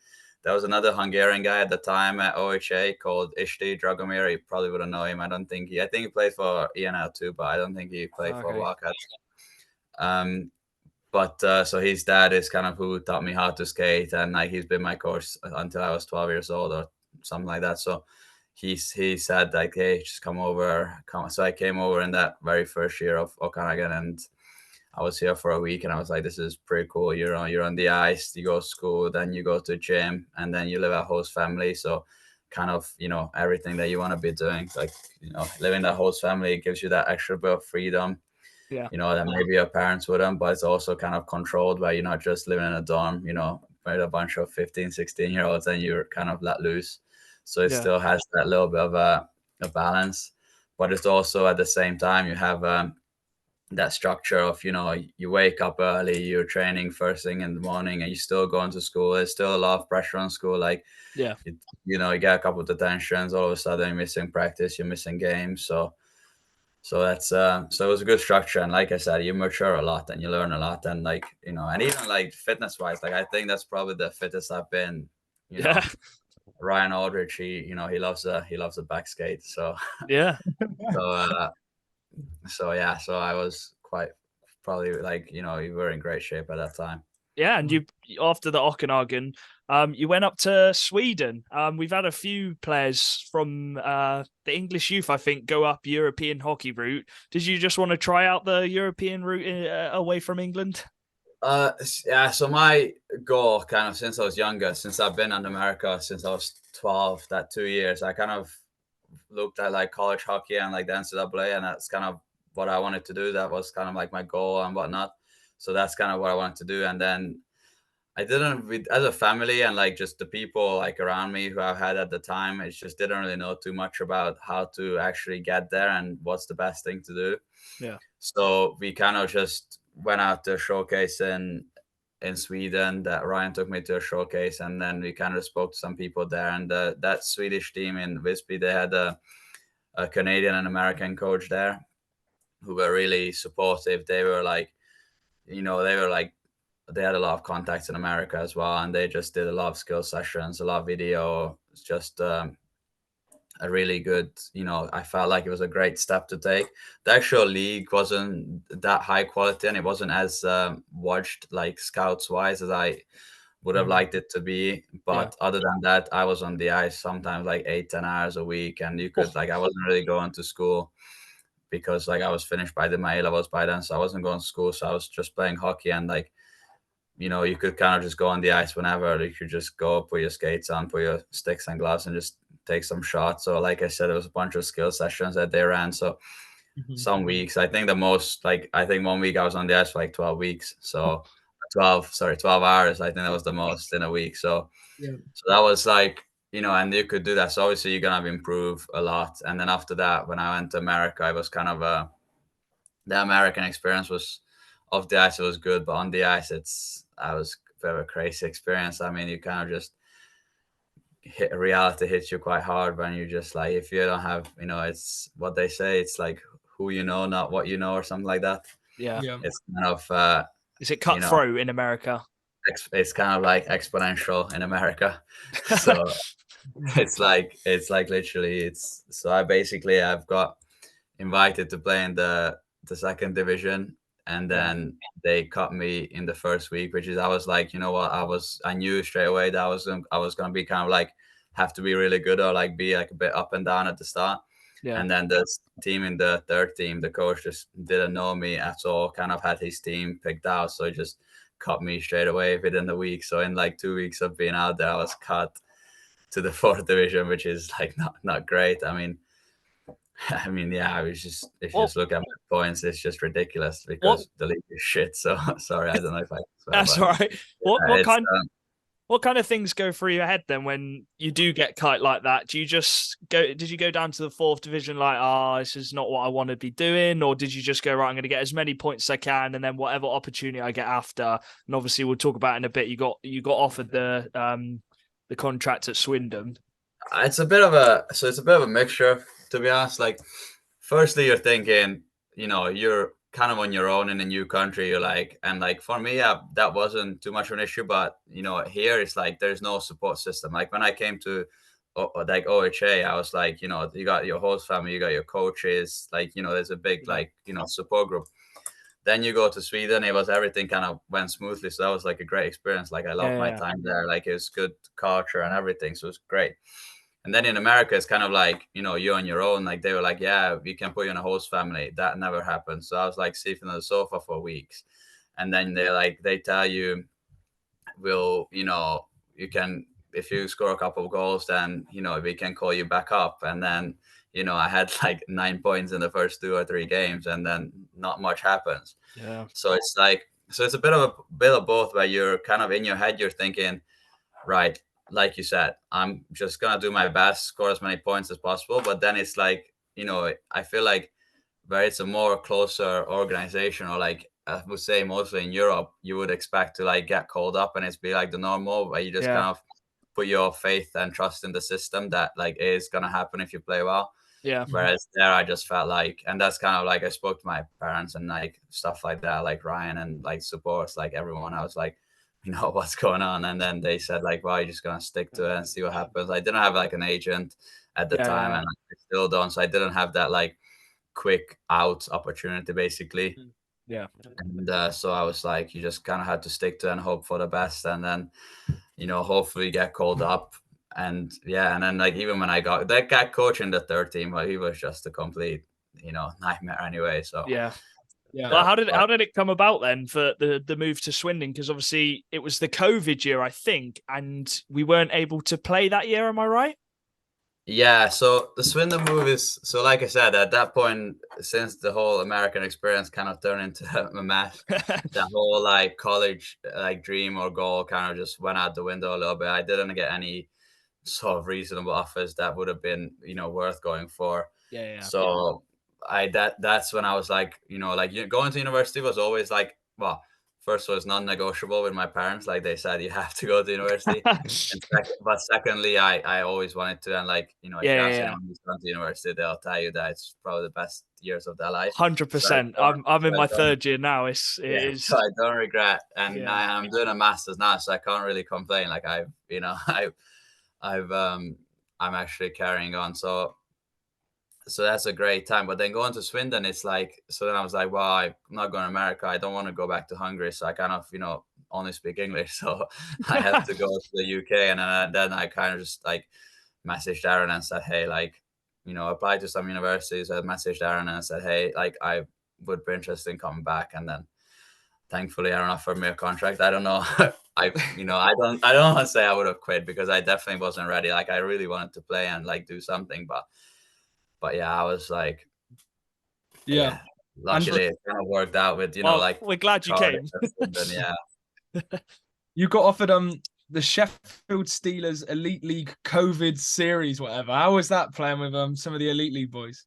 there was another Hungarian guy at the time at OHA called Ishti Dragomir. You probably wouldn't know him. I think he played for ENL too, but I don't think he played for Wildcats. So his dad is kind of who taught me how to skate, and like he's been my coach until I was 12 years old or something like that. So he said like, hey, just come over. So I came over in that very first year of Okanagan, and I was here for a week, and I was like, this is pretty cool. You're on the ice, you go to school, then you go to gym, and then you live at host family. So kind of, everything that you want to be doing, like, living that host family gives you that extra bit of freedom. Yeah. That maybe your parents wouldn't, but it's also kind of controlled by you're not just living in a dorm, with a bunch of 15, 16-year-olds, and you're kind of let loose. So it still has that little bit of a balance, but it's also at the same time you have that structure of, you wake up early, you're training first thing in the morning, and you still going to school. There's still a lot of pressure on school. Like, you get a couple of detentions, all of a sudden you're missing practice, you're missing games. So that's so it was a good structure, and like I said, you mature a lot and you learn a lot, and like and even like fitness wise, like I think that's probably the fittest I've been. Ryan Aldridge, he loves a back skate, so so I was quite probably like you were in great shape at that time. Yeah, and you after the Okanagan, you went up to Sweden. We've had a few players from the English youth, I think, go up European hockey route. Did you just want to try out the European route away from England? So my goal, kind of since I was younger, since I've been in America since I was 12, that 2 years, I kind of looked at like college hockey and like the NCAA, and that's kind of what I wanted to do. That was kind of like my goal and whatnot. So that's kind of what I wanted to do. And then I didn't, as a family and like just the people like around me who I've had at the time, it just didn't really know too much about how to actually get there and what's the best thing to do. Yeah. So we kind of just went out to a showcase in Sweden. That Ryan took me to a showcase, and then we kind of spoke to some people there. And that Swedish team in Visby, they had a Canadian and American coach there who were really supportive. They were like, they had a lot of contacts in America as well, and they just did a lot of skill sessions, a lot of video. It's just a really good, I felt like it was a great step to take. The actual league wasn't that high quality, and it wasn't as watched like scouts wise as I would have liked it to be. But other than that, I was on the ice sometimes like 8-10 hours a week, and you could I wasn't really going to school because like I was finished by my A-levels by then, so I wasn't going to school, so I was just playing hockey. And like, you could kind of just go on the ice whenever. You could just go, put your skates on, put your sticks and gloves, and just take some shots. So like I said, it was a bunch of skill sessions that they ran. So some weeks, I think 1 week I was on the ice for like 12 weeks. So 12 hours. I think that was the most in a week. So that was like, and you could do that. So obviously you're going to improve a lot. And then after that, when I went to America, I was kind of the American experience was off the ice. It was good, but on the ice, I was a bit of a crazy experience. I mean, you kind of just reality hits you quite hard when you just like, if you don't have, it's what they say, it's like who you know, not what you know, or something like that. Yeah. It's kind of is it cutthroat in America? It's kind of like exponential in America. So it's like literally so I've got invited to play in the second division and then they cut me in the first week, which is I was like, you know what, I knew straight away that I was gonna be kind of like have to be really good or like be like a bit up and down at the start. Yeah. And then this team in the third team, the coach just didn't know me at all, kind of had his team picked out. So he just cut me straight away within the week. So in like 2 weeks of being out there, I was cut to the fourth division, which is like not great. I mean, yeah, I was just if you just look at my points, it's just ridiculous because the league is shit. So sorry, I don't know if I. That's all right. What kind of things go through your head then when you do get cut like that? Do you just go? Did you go down to the fourth division like, this is not what I want to be doing, or did you just go right? I'm going to get as many points as I can, and then whatever opportunity I get after. And obviously, we'll talk about it in a bit. You got offered the contract at Swindon. It's a bit of a mixture, to be honest. Like, firstly, you're thinking, you're kind of on your own in a new country. You're like, and like for me, that wasn't too much of an issue. But here it's like there's no support system. Like when I came to like OHA, I was like, you got your host family, you got your coaches, like there's a big like support group. Then you go to Sweden, everything kind of went smoothly. So that was like a great experience. Like I loved my time there. Like it was good culture and everything. So it was great. And then in America, it's kind of like, you're on your own. Like they were like, yeah, we can put you in a host family. That never happened. So I was like sleeping on the sofa for weeks. And then they tell you, you can, if you score a couple of goals, then, we can call you back up. And then, I had like 9 points in the first 2 or 3 games and then not much happens. Yeah. So it's like, it's a bit of both where you're kind of in your head, you're thinking, right, like you said, I'm just going to do my best, score as many points as possible. But then it's like, I feel like where it's a more closer organization, or like I would say mostly in Europe, you would expect to like get called up and it's be like the normal where you just kind of put your faith and trust in the system that like is going to happen if you play well. Yeah. Whereas there, I just felt like, and that's kind of like I spoke to my parents and like stuff like that, like Ryan and like supports, like everyone. I was like, what's going on? And then they said like, well, you're just gonna stick to it and see what happens. I didn't have like an agent at the time, and I still don't. So I didn't have that like quick out opportunity, basically. Yeah. And so I was like, you just kind of had to stick to it and hope for the best, and then hopefully get called up. And then like even when I got that guy coach in the third team, well, he was just a complete nightmare anyway. So yeah. Well, how did it come about then for the move to Swindon? Because obviously it was the COVID year, I think, and we weren't able to play that year. Am I right? Yeah. So the Swindon move is like I said, at that point, since the whole American experience kind of turned into a mess, that whole like college like dream or goal kind of just went out the window a little bit. I didn't get any sort of reasonable offers that would have been worth going for. So that's when I was like, going to university was always like, well, first was non-negotiable with my parents. Like they said, you have to go to university. But secondly, I always wanted to. And like, if you ask anyone who's gone to university, they'll tell you that it's probably the best years of their life. 100%. I'm in my third year now. It is. So I don't regret. And I'm doing a master's now, so I can't really complain. Like I'm actually carrying on. So that's a great time. But then going to Swindon, it's like, so then I was like, well, I'm not going to America. I don't want to go back to Hungary. So I kind of, only speak English. So I have to go to the UK. And then I kind of just like messaged Aaron and said, hey, like, applied to some universities. I messaged Aaron and I said, hey, like, I would be interested in coming back. And then thankfully Aaron offered me a contract. I don't know. I don't want to say I would have quit because I definitely wasn't ready. Like I really wanted to play and like do something, but yeah, I was like, luckily it kind of worked out with, like we're glad you came. You got offered the Sheffield Steelers Elite League COVID series, whatever. How was that playing with some of the Elite League boys?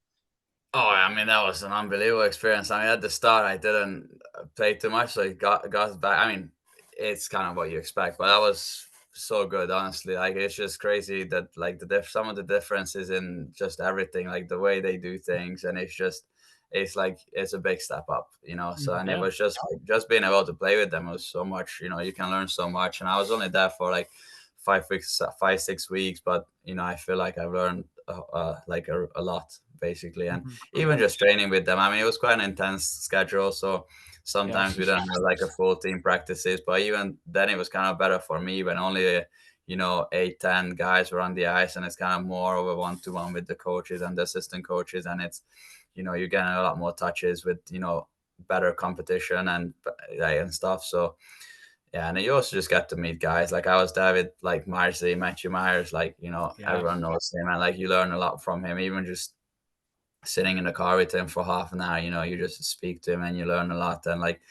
Oh, I mean, that was an unbelievable experience. I mean, at the start, I didn't play too much, so it got back. I mean, it's kind of what you expect, but that was so good, honestly. Like, it's just crazy that, like, some of the differences in just everything, like the way they do things, and it's like, it's a big step up, So, and it was just being able to play with them was so much, you can learn so much. And I was only there for like 5, 6 weeks, but, I feel like I've learned like a lot basically. And even just training with them, I mean, it was quite an intense schedule. So sometimes we don't have like a full team practices, but even then it was kind of better for me when only 8-10 guys were on the ice, and it's kind of more of a one-to-one with the coaches and the assistant coaches, and it's you're getting a lot more touches with better competition and stuff. So yeah, and you also just get to meet guys. Like I was there with like Matthew Myers, like everyone knows him, and like you learn a lot from him. Even just sitting in the car with him for half an hour, you just speak to him and you learn a lot. And like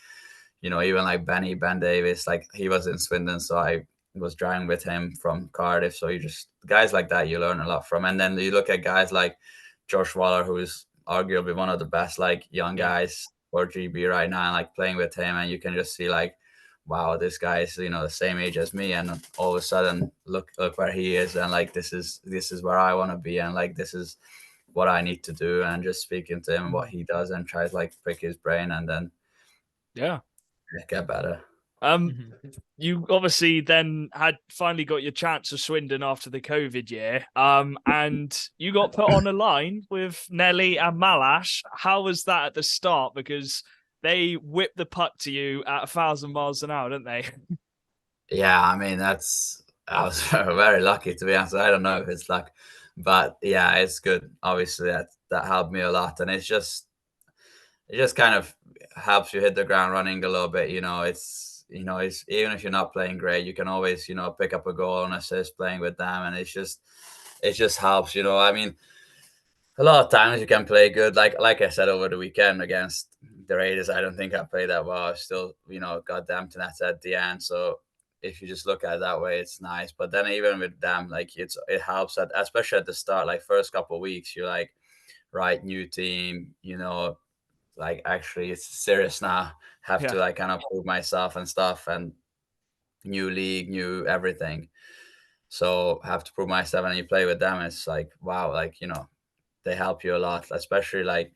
even like Ben Davis, like he was in Swindon, so I was driving with him from Cardiff. So guys like that you learn a lot from. And then you look at guys like Josh Waller, who is arguably one of the best like young guys for GB right now, and like playing with him, and you can just see like, wow, this guy is the same age as me, and all of a sudden look where he is, and like this is where I want to be, and like this is what I need to do, and just speaking to him what he does and try to like pick his brain and then get better. You obviously then had finally got your chance of Swindon after the COVID year, and you got put on a line with Nelly and Malash. How was that at the start? Because they whipped the puck to you at 1,000 miles an hour, didn't they? Yeah, I mean I was very lucky, to be honest. I don't know if it's luck, but yeah, it's good. Obviously that helped me a lot, and it just kind of helps you hit the ground running a little bit. It's even if you're not playing great, you can always pick up a goal and assist playing with them, and it just helps. I mean, a lot of times you can play good. Like I said over the weekend against the Raiders, I don't think I played that well. I still got them to nets at the end. So if you just look at it that way, it's nice. But then even with them, like it helps that, especially at the start, like first couple of weeks, you're like, right, new team, like actually it's serious now. Have to like kind of prove myself and stuff, and new league, new everything. So have to prove myself, and you play with them. It's like, wow, like they help you a lot, especially like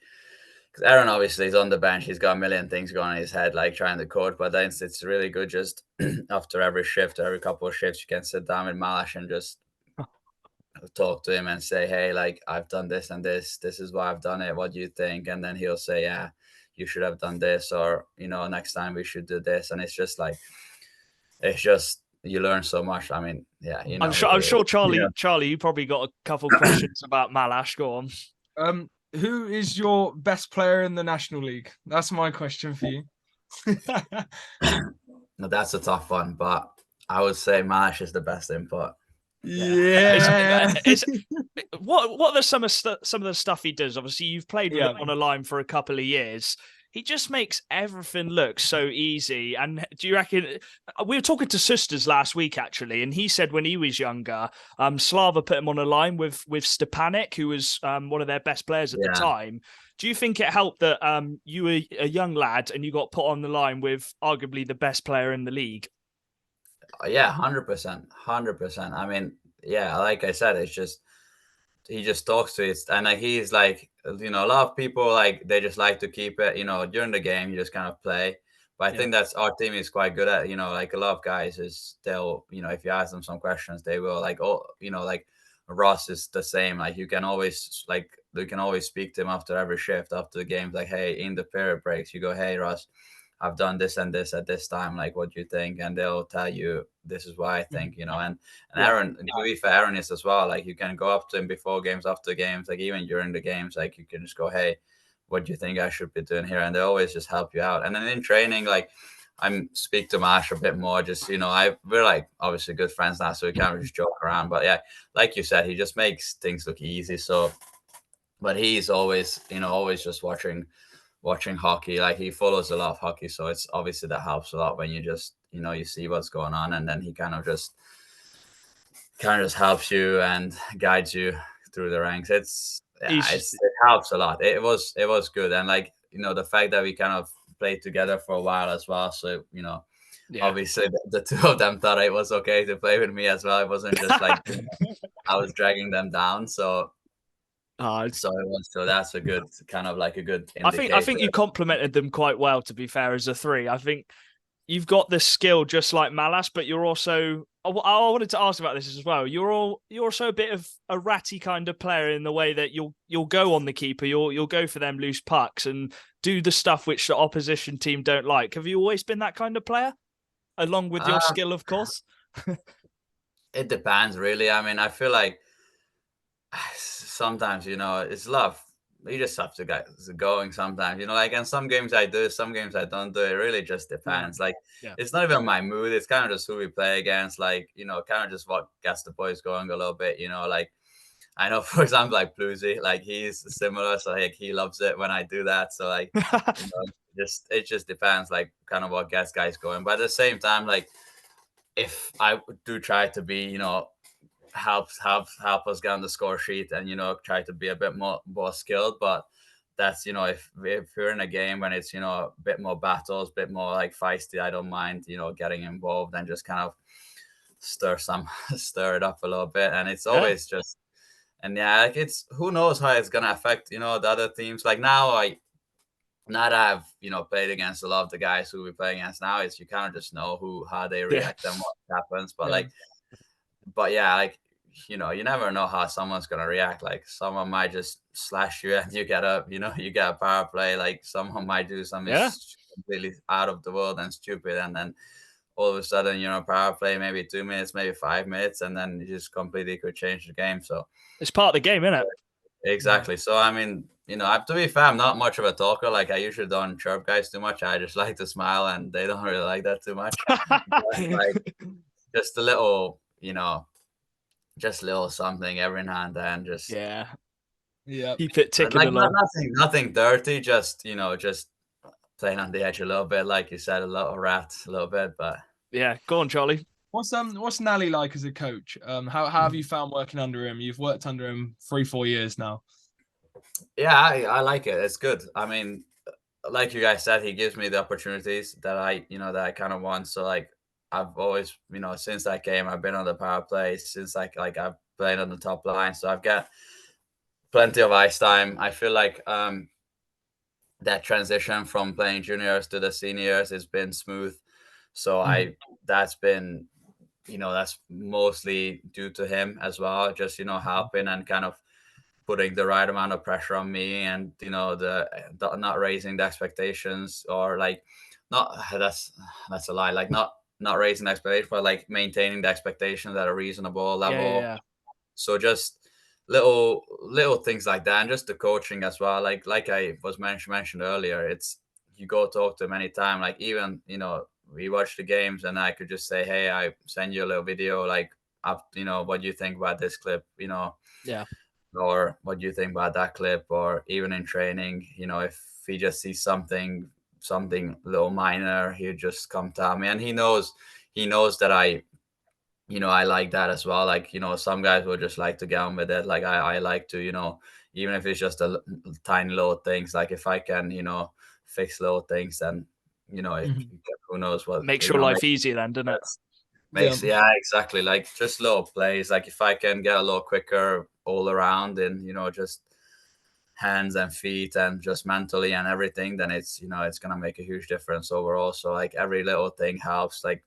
because Aaron obviously is on the bench. He's got a million things going on in his head, like trying to coach. But then it's really good just after every shift, every couple of shifts, you can sit down with Malash and just talk to him and say, hey, like I've done this and this. This is why I've done it. What do you think? And then he'll say, yeah, you should have done this, or next time we should do this. And it's just like you learn so much. I mean, yeah, I'm sure Charlie, you probably got a couple questions about Malash. Go on. Who is your best player in the National League? That's my question for you. No, that's a tough one, but I would say Malash is the best input. Yeah. What are some of the stuff he does? Obviously, you've played with him on a line for a couple of years. He just makes everything look so easy. And do you reckon we were talking to Sisters last week actually, and he said when he was younger, Slava put him on a line with Stepanek, who was one of their best players at the time. Do you think it helped that you were a young lad and you got put on the line with arguably the best player in the league? Yeah, 100%. I mean, yeah, like I said, it's just he just talks to it, and like he's like, a lot of people like they just like to keep it, during the game you just kind of play. But I think that's our team is quite good at, like a lot of guys is they'll, if you ask them some questions, they will like, like Ross is the same. Like you can always speak to him after every shift, after the games, like, hey, in the period breaks, you go, hey Ross, I've done this and this at this time. Like, what do you think? And they'll tell you, this is what I think, And Aaron, to be fair, Aaron is as well. Like, you can go up to him before games, after games, like even during the games, like you can just go, hey, what do you think I should be doing here? And they always just help you out. And then in training, like I'm speak to Mash a bit more. Just we're like obviously good friends now, so we can't just joke around. But yeah, like you said, he just makes things look easy. So, but he's always always just watching hockey. Like he follows a lot of hockey, so it's obviously that helps a lot when you just you see what's going on, and then he kind of just helps you and guides you through the ranks. It helps a lot. It was good, and like the fact that we kind of played together for a while as well. So obviously the two of them thought it was okay to play with me as well. It wasn't just like I was dragging them down. So. So that's a good kind of like a good indicator. I think you complimented them quite well, to be fair, as a three. I think you've got the skill just like Malas, but you're also. I wanted to ask about this as well. You're also a bit of a ratty kind of player in the way that you'll go on the keeper, you'll go for them loose pucks and do the stuff which the opposition team don't like. Have you always been that kind of player, along with your skill, of course? It depends, really. I mean, I feel like sometimes, it's love. You just have to get going sometimes, like in some games I do, some games I don't do. It really just depends. Like, it's not even my mood. It's kind of just who we play against, like, kind of just what gets the boys going a little bit, like, I know, for example, like Bluesy, like he's similar. So like he loves it when I do that. So like, it just depends, like kind of what gets guys going. But at the same time, like if I do try to be, help us get on the score sheet and try to be a bit more skilled, but that's if you're in a game when it's a bit more battles, a bit more like feisty, I don't mind getting involved and just kind of stir it up a little bit. And it's always just, and like it's, who knows how it's gonna affect the other teams. Like now that I've played against a lot of the guys who we play against now, is you kind of just know how they react and what happens. But like you never know how someone's gonna react. Like someone might just slash you and you get a power play. Like someone might do something completely out of the world and stupid, and then all of a sudden power play, maybe 2 minutes, maybe 5 minutes, and then you just completely could change the game. So it's part of the game, isn't it? Exactly. So I mean, to be fair, I'm not much of a talker. Like I usually don't chirp guys too much. I just like to smile, and they don't really like that too much. Like just a little, just a little something every now and then. Just keep it ticking along. Nothing dirty. Just just playing on the edge a little bit, like you said, a little rat, a little bit. But go on, Charlie. What's Nally like as a coach? How have you found working under him? You've worked under him 3-4 years now. Yeah, I like it. It's good. I mean, like you guys said, he gives me the opportunities that I kind of want. So like I've always, since that game, I've been on the power play, since like I've played on the top line. So I've got plenty of ice time. I feel like that transition from playing juniors to the seniors has been smooth. So that's been, that's mostly due to him as well. Just, helping and kind of putting the right amount of pressure on me, and, the not raising the expectations, or like that's a lie. Like not raising the expectations, but like maintaining the expectations at a reasonable level. Yeah. So just little things like that, and just the coaching as well. Like I was mentioned earlier, it's, you go talk to him anytime. Like even we watch the games, and I could just say, hey, I send you a little video, like what do you think about this clip, or what do you think about that clip, or even in training, if he just sees something little minor, he'll just come tell me. And he knows that I like that as well. Like, some guys will just like to get on with it. Like I like to, even if it's just a tiny little things, like if I can, fix little things, then, who knows what. Makes your life easier then, doesn't it? Yeah, exactly. Like just little plays. Like if I can get a little quicker all around, and, just hands and feet and just mentally and everything, then it's, it's going to make a huge difference overall. So like every little thing helps, like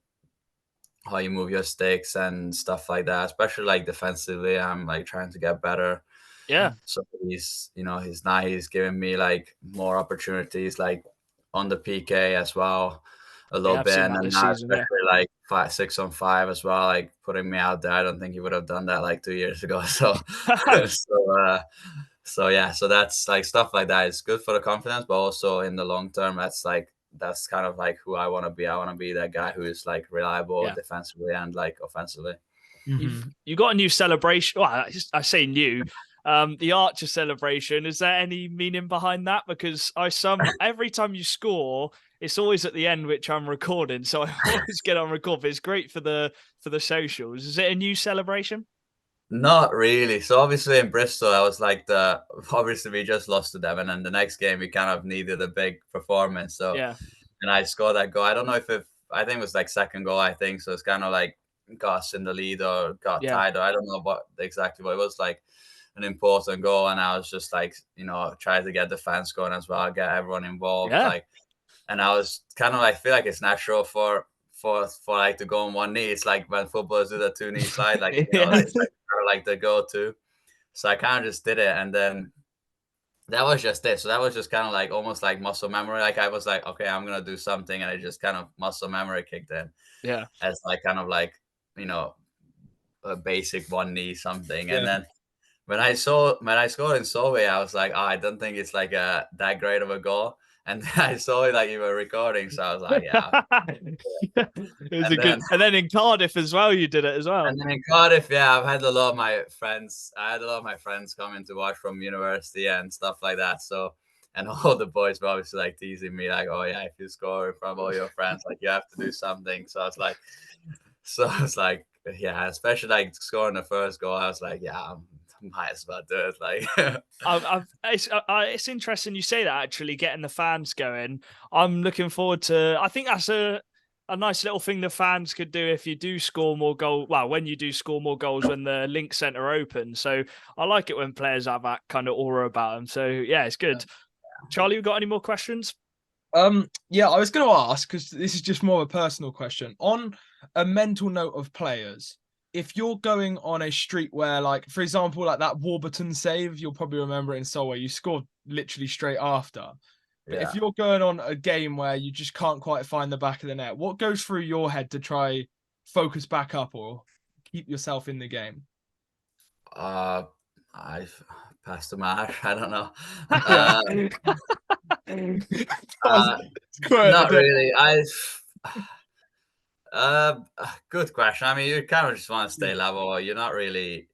how you move your sticks and stuff like that, especially like defensively. I'm like trying to get better. Yeah. So he's giving me like more opportunities, like on the PK as well, a little bit. And then now especially like 6-on-5 as well, like putting me out there. I don't think he would have done that like 2 years ago. So so that's like stuff like that. It's good for the confidence, but also in the long term, that's kind of like who I want to be. I want to be that guy who is like reliable defensively and like offensively. You got a new celebration. Well, I say new. The Archer celebration. Is there any meaning behind that? Because every time you score, it's always at the end, which I'm recording, so I always get on record. But it's great for the socials. Is it a new celebration? Not really. So obviously in Bristol, I was like obviously we just lost to them, and then the next game we kind of needed a big performance. So and I scored that goal. I don't know I think it was like second goal, I think. So it's kind of like got us in the lead or got tied, or I don't know exactly what it was, like an important goal. And I was just like, trying to get the fans going as well, get everyone involved. Like And I was kind of like, feel like it's natural for like to go on one knee. It's like when footballers do the 2 knee slide, like it's like kind of like the go-to. So I kind of just did it, and then that was just it. So that was just kind of like almost like muscle memory. Like I was like, okay, I'm gonna do something, and it just kind of muscle memory kicked in. Yeah. As like kind of like, you know, a basic one knee something. Yeah. And then when I scored in Solvay, I was like, oh, I don't think it's like that great of a goal. And then I saw it like you were recording, so I was like, yeah. It was and then in Cardiff as well, you did it as well. And then in Cardiff, yeah, I had a lot of my friends coming to watch from university and stuff like that. So, and all the boys were obviously like teasing me, like, oh yeah, if you score in front of all your friends, like you have to do something. So I was like, yeah, especially like scoring the first goal, I was like, yeah, might as well do it. Like, it's interesting you say that, actually, getting the fans going. I'm looking forward to. I think that's a nice little thing the fans could do if you do score more goals. Well, when you do score more goals when the link centre opens. So I like it when players have that kind of aura about them. So yeah, it's good. Charlie, you got any more questions? Yeah, I was going to ask, because this is just more of a personal question. On a mental note of players, if you're going on a streak where, like, for example, like that Warburton save, you'll probably remember it in Solway, you scored literally straight after. But if you're going on a game where you just can't quite find the back of the net, what goes through your head to try focus back up or keep yourself in the game? I've passed the match. I don't know. Not really. Good question. I mean, you kind of just want to stay level. You're not really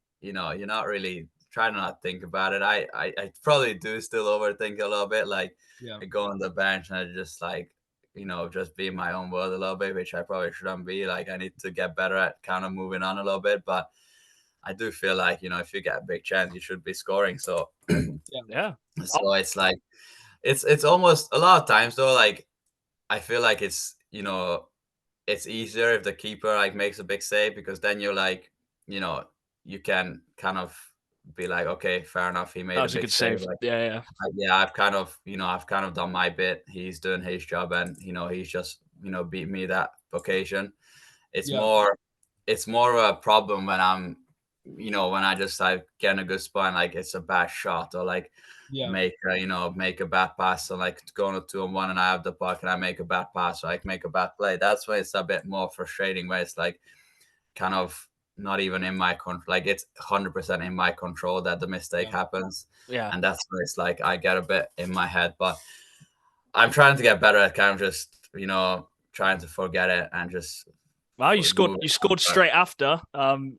trying to not think about it. I probably do still overthink a little bit. Like, I go on the bench and I just like, just be in my own world a little bit, which I probably shouldn't be. Like, I need to get better at kind of moving on a little bit. But I do feel like, if you get a big chance, you should be scoring. So, yeah. So it's like, it's almost a lot of times though, like, I feel like it's, it's easier if the keeper like makes a big save, because then you're like, you can kind of be like, okay, fair enough, he made a big save. Like, yeah. I've kind of done my bit. He's doing his job, and he's just beat me that occasion. It's more of a problem when I'm, when I just like get in a good spot and like it's a bad shot, or like make a bad pass, or like going to 2-on-1 and I have the puck and I make a bad pass, or like make a bad play. That's when it's a bit more frustrating, where it's like kind of not even in my control. Like, it's 100% in my control that the mistake happens. Yeah. And that's where it's like I get a bit in my head, but I'm trying to get better at kind of just, trying to forget it and just. Well, you scored straight after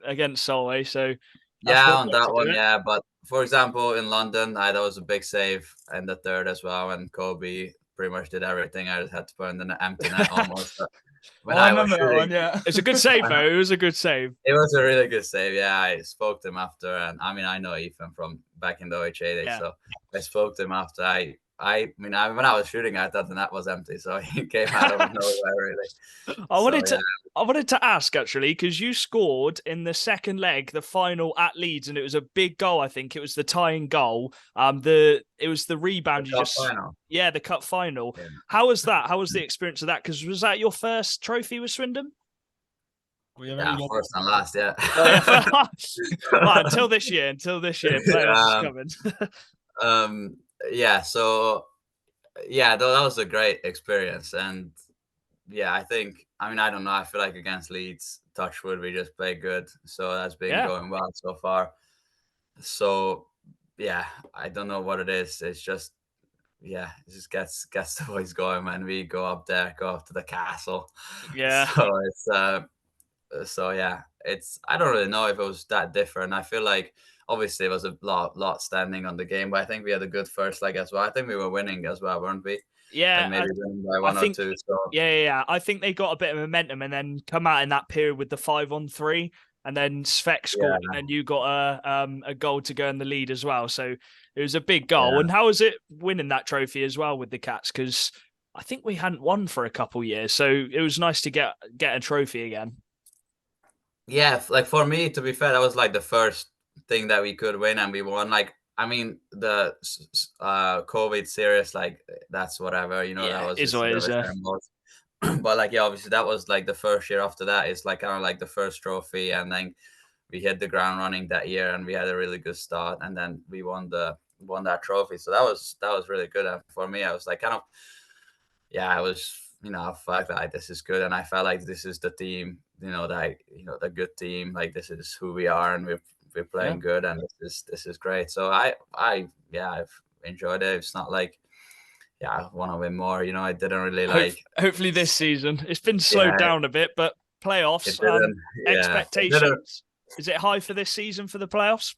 against Solway, so on that one, But for example, in London, that was a big save in the third as well, and Kobe pretty much did everything. I just had to put in the empty net almost. I remember that one, yeah. It's a good save, though. It was a good save. It was a really good save, yeah. I spoke to him after, and I mean, I know Ethan from back in the OHA days, so I spoke to him after. I mean, when I was shooting, I thought the net was empty, so he came out of nowhere, really. I wanted to ask, actually, because you scored in the second leg, the final at Leeds, and it was a big goal. I think it was the tying goal. It was the rebound. The cup final. Yeah. How was that? How was the experience of that? Because was that your first trophy with Swindon? First and last, yeah. Well, until this year, players is coming. Yeah, so that was a great experience, and I think, I mean, I don't know, I feel like against Leeds, touchwood, we just played good, so that's been going well so far. So I don't know what it is. It's just it just gets the boys going when we go up there, go up to the castle. So it's I don't really know if it was that different. I feel like obviously it was a lot standing on the game, but I think we had a good first leg as well. I think we were winning as well, weren't we? Yeah, and maybe winning by one or two. So I think they got a bit of momentum and then come out in that period with the 5-on-3, and then Svek scored, and you got a goal to go in the lead as well. So it was a big goal. Yeah. And how was it winning that trophy as well with the Cats? Because I think we hadn't won for a couple years, so it was nice to get a trophy again. Yeah, like for me, to be fair, that was like the first thing that we could win, and we won. Like, I mean, the COVID series, like that's whatever, you know, Yeah, that was is just a what it bit of is. a ceremony. But like, yeah, obviously that was like the first year after that. It's like kind of like the first trophy, and then we hit the ground running that year, and we had a really good start, and then we won that trophy. So that was really good. And for me, I was like kind of, yeah, I was, you know, I felt like this is good, and I felt like this is the team, you know, that, you know, the good team, like this is who we are, and we're playing good, and this is great. So yeah, I've enjoyed it. It's not like, yeah, I want to win more, you know. I didn't really like. Hopefully this season it's been slowed Yeah, down a bit, but it playoffs, didn't. Yeah, it didn't. expectations. Is it high for this season for the playoffs?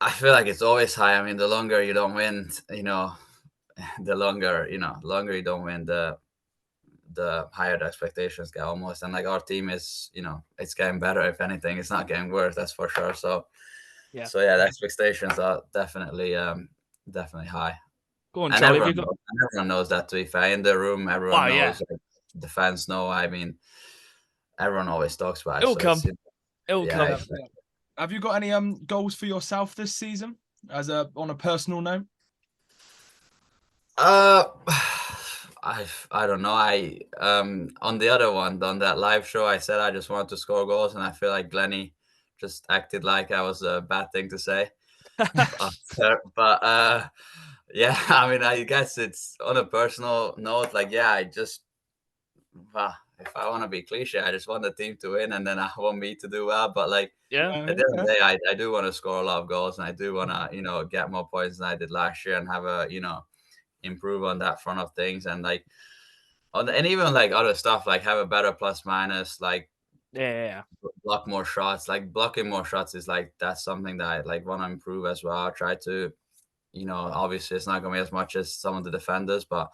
I feel like it's always high. I mean, the longer you don't win, you know, the longer you don't win, the higher the expectations get almost. And like our team is, you know, it's getting better. If anything, it's not getting worse. That's for sure. So Yeah. So yeah, the expectations are definitely definitely high. Go on, And Charlie. everyone knows that, to be fair. In the room, everyone knows. Like, the fans know. I mean, everyone always talks about it. It'll come. It'll come. Exactly. Have you got any goals for yourself this season, on a personal note? I don't know. I on the other one, on that live show, I said I just wanted to score goals, and I feel like Glennie just acted like I was a bad thing to say. But yeah, I mean, I guess it's on a personal note. Like, yeah, if I want to be cliche, I just want the team to win, and then I want me to do well. But like, Yeah, at the end of the day, I do want to score a lot of goals, and I do want to, you know, get more points than I did last year, and have a, you know, improve on that front of things, and like, and even like other stuff, like have a better plus minus, like block more shots. Like blocking more shots is like, that's something that I like want to improve as well. I try to, you know, obviously it's not going to be as much as some of the defenders, but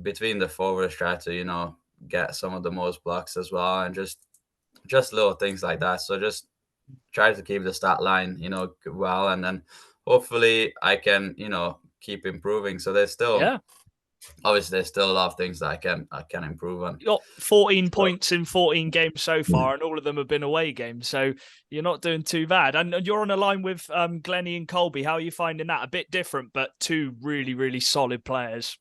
between the forwards, try to, you know, get some of the most blocks as well, and just little things like that. So just try to keep the stat line, you know, well, and then hopefully I can, you know, keep improving. So there's still obviously there's still a lot of things that I can improve on. You got 14 points in 14 games so far, and all of them have been away games. So you're not doing too bad. And you're on a line with Glennie and Colby. How are you finding that? A bit different, but two really, really solid players.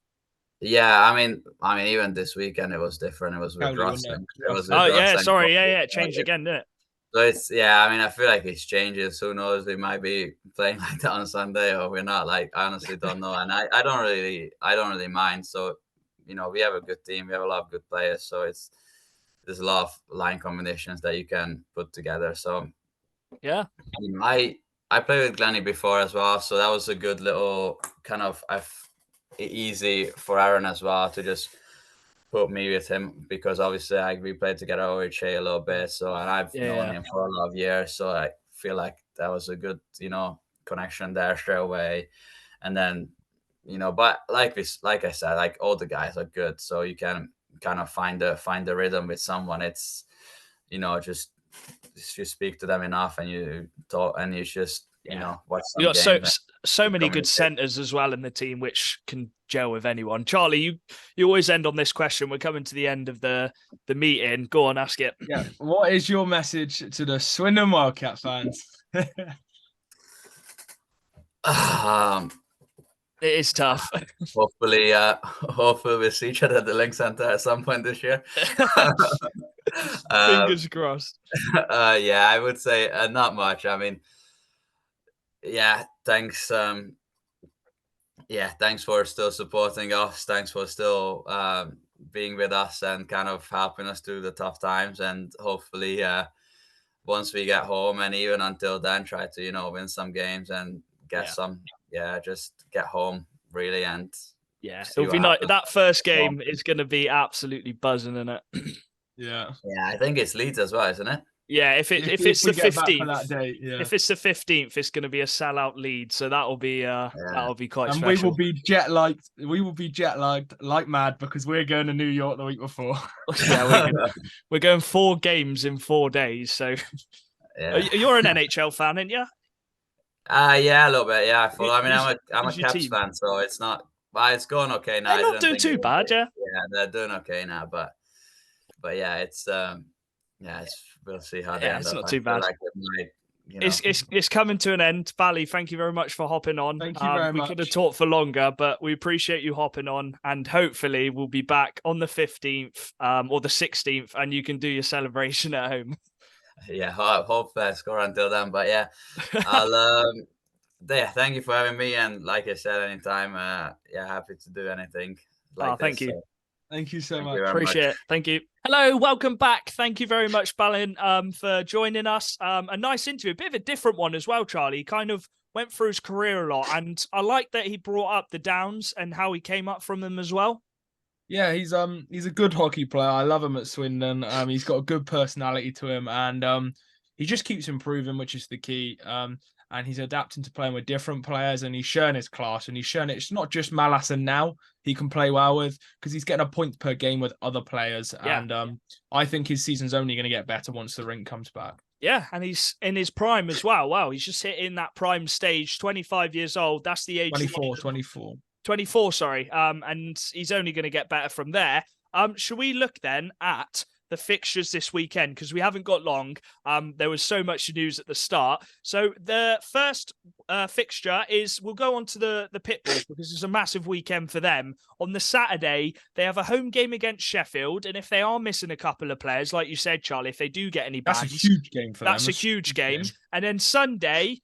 Yeah, I mean, even this weekend it was different. It was with Ross. It changed again, didn't it? So it's, yeah, I mean, I feel like it's changes. Who knows? We might be playing like that on Sunday, or we're not. Like, I honestly don't know. And I don't really mind. So, you know, we have a good team. We have a lot of good players. So there's a lot of line combinations that you can put together. So yeah, I mean, I played with Glennie before as well. So that was a good little kind of easy for Aaron as well to just put me with him, because obviously we played together OHA a little bit, so, and I've known him for a lot of years, so I feel like that was a good, you know, connection there straight away. And then, you know, but like I said, like all the guys are good, so you can kind of find the rhythm with someone. It's, you know, just you speak to them enough, and you talk, and you just you know, watch some you got games so many good centers as well in the team, which can gel with anyone. Charlie, you always end on this question. We're coming to the end of the meeting. Go on, ask it. Yeah. What is your message to the Swindon Wildcat fans? It is tough. Hopefully we'll see each other at the Link Center at some point this year. Fingers crossed. Yeah, I would say not much. I mean, yeah, thanks. Thanks for still supporting us. Thanks for still being with us and kind of helping us through the tough times. And hopefully, once we get home, and even until then, try to, you know, win some games and get some. Yeah, just get home really, and it'll be nice. That first game is going to be absolutely buzzing, isn't it? Yeah, I think it's Leeds as well, isn't it? Yeah, if it's the 15th, if it's the 15th, it's going to be a sellout lead, so that'll be quite and special. we will be jet lagged. We will be jet lagged like mad, because we're going to New York the week before. Yeah, we're going 4 games in 4 days. So you're an NHL fan, aren't you? Yeah, a little bit. Yeah, I mean, I'm a Caps fan, so it's not. Well, it's going okay now. They're not doing too bad, yeah. Yeah, they're doing okay now, but yeah, it's we'll see how they end up. It's not too bad. Like it might you know. It's coming to an end. Bally, thank you very much for hopping on. Thank you very We much. could have talked for longer, but we appreciate you hopping on, and hopefully we'll be back on the 15th or the 16th, and you can do your celebration at home. Yeah, hope I score until then. But yeah, I'll thank you for having me, and like I said, anytime, happy to do anything like thank this. you. So, Thank you so thank much. you very Appreciate much. it. Thank you. Hello, welcome back. Thank you very much, Balint, for joining us. A nice interview, a bit of a different one as well, Charlie. He kind of went through his career a lot, and I like that he brought up the downs and how he came up from them as well. Yeah, he's a good hockey player. I love him at Swindon. He's got a good personality to him, and he just keeps improving, which is the key. And he's adapting to playing with different players, and he's showing his class, and he's showing it's not just Malassen now he can play well with, because he's getting a point per game with other players. Yeah. And I think his season's only going to get better once the rink comes back. Yeah, and he's in his prime as well. Wow, he's just hitting that prime stage, 25 years old. That's the age. 24, sorry. And he's only going to get better from there. Should we look then at the fixtures this weekend? Because we haven't got long. There was so much news at the start. So the first fixture is, we'll go on to the Pitbulls, because it's a massive weekend for them. On the Saturday, they have a home game against Sheffield. And if they are missing a couple of players, like you said, Charlie, if they do get any bans, that's a huge game for them. That's a huge game. And then Sunday,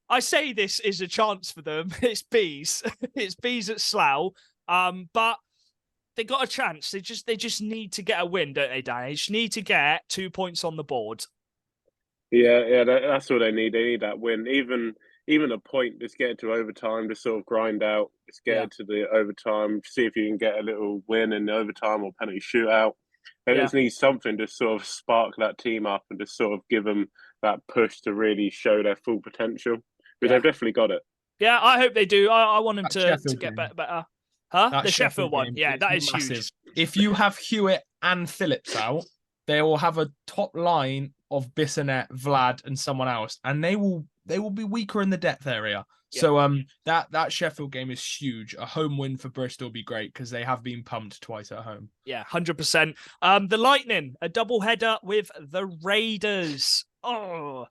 I say this is a chance for them. It's bees. It's bees at Slough. But they got a chance. They just need to get a win, don't they, Dan? They just need to get 2 points on the board. Yeah, that's all they need. They need that win. Even a point, just get it to overtime, just sort of grind out. Just get it to the overtime, see if you can get a little win in the overtime or penalty shootout. They just need something to sort of spark that team up and just sort of give them that push to really show their full potential. Because they've definitely got it. Yeah, I hope they do. I want them to get better. Huh? That the Sheffield one. Yeah, that is massive. huge. If you have Hewitt and Phillips out, they will have a top line of Bissonnette, Vlad, and someone else, and they will be weaker in the depth area. Yeah. So that Sheffield game is huge. A home win for Bristol will be great, because they have been pumped twice at home. Yeah, 100%. The Lightning, a double header with the Raiders. Oh,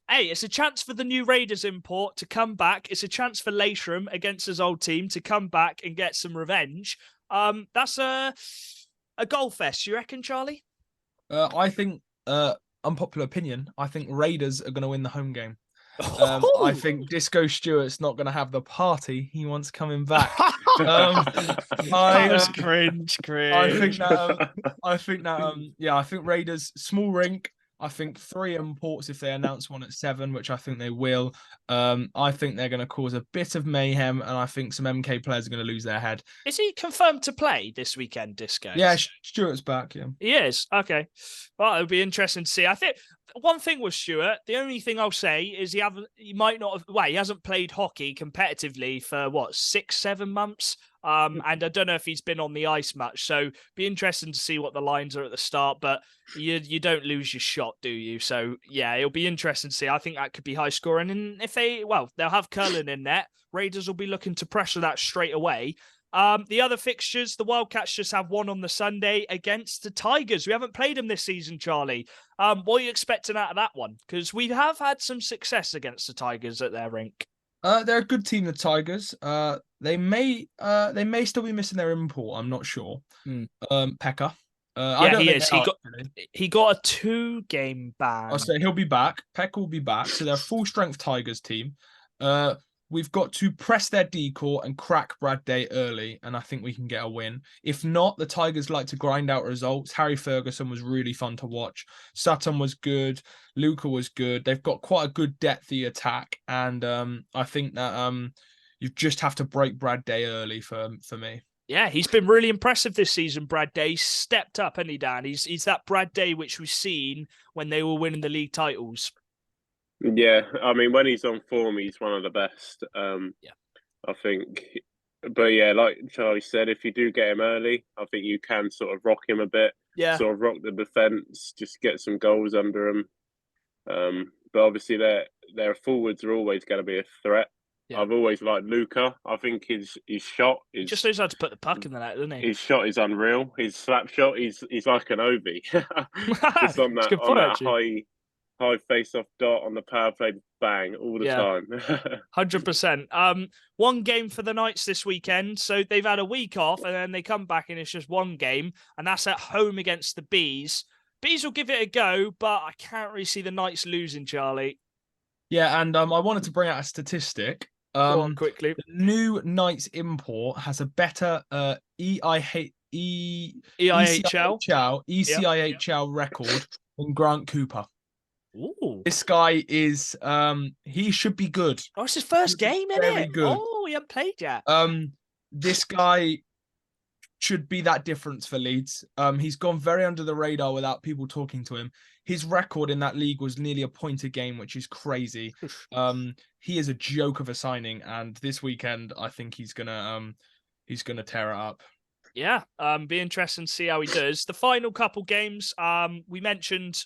hey, it's a chance for the new Raiders import to come back. It's a chance for Leishram against his old team to come back and get some revenge. That's a goal fest, you reckon, Charlie? I think, unpopular opinion, I think Raiders are going to win the home game. I think Disco Stewart's not going to have the party he wants coming back. That was cringe. I think Raiders, small rink. I think 3 imports if they announce one at 7, which I think they will. I think they're going to cause a bit of mayhem, and I think some MK players are going to lose their head. Is he confirmed to play this weekend, Disco? Yeah, Stewart's back, yeah. He is? Okay. Well, it'll be interesting to see. I think one thing with Stewart, the only thing I'll say is he hasn't played hockey competitively for, 6-7 months? And I don't know if he's been on the ice much, so be interesting to see what the lines are at the start, but you don't lose your shot, do you? So yeah, it'll be interesting to see. I think that could be high scoring, and if they'll have Curlin in net, Raiders will be looking to pressure that straight away. The other fixtures, the Wildcats just have one on the Sunday against the Tigers. We haven't played them this season, Charlie. What are you expecting out of that one? Because we have had some success against the Tigers at their rink. They're a good team, the Tigers. They may still be missing their import. I'm not sure. Pekka. He is. He got a 2-game ban. I'll say he'll be back. Pekka will be back. So they're a full strength Tigers team. We've got to press their decor and crack Brad Day early, and I think we can get a win. If not, the Tigers like to grind out results. Harry Ferguson was really fun to watch. Sutton was good. Luca was good. They've got quite a good depthy attack, and I think that you just have to break Brad Day early for me. Yeah, he's been really impressive this season, Brad Day. He's stepped up, hasn't he, Dan? He's that Brad Day which we've seen when they were winning the league titles. Yeah, I mean, when he's on form, he's one of the best. I think. But yeah, like Charlie said, if you do get him early, I think you can sort of rock him a bit. Yeah. Sort of rock the defence, just get some goals under him. But obviously, their forwards are always going to be a threat. Yeah. I've always liked Luca. I think his shot is... He just knows how to put the puck in the net, doesn't he? His shot is unreal. His slap shot, he's like an Ovi. Just on that high... high face-off dot on the power play, bang, all the time. 100%. One game for the Knights this weekend. So they've had a week off and then they come back and it's just one game. And that's at home against the Bees. Bees will give it a go, but I can't really see the Knights losing, Charlie. Yeah, and I wanted to bring out a statistic. Go on quickly. The new Knights import has a better ECIHL record than Grant Cooper. Ooh. This guy is he should be good. Oh, it's his first game, isn't Very it? good. Oh, he hasn't played yet. This guy should be that difference for Leeds. He's gone very under the radar without people talking to him. His record in that league was nearly a point a game, which is crazy. He is a joke of a signing, and this weekend I think he's gonna tear it up. Yeah, be interesting to see how he does. The final couple games, we mentioned.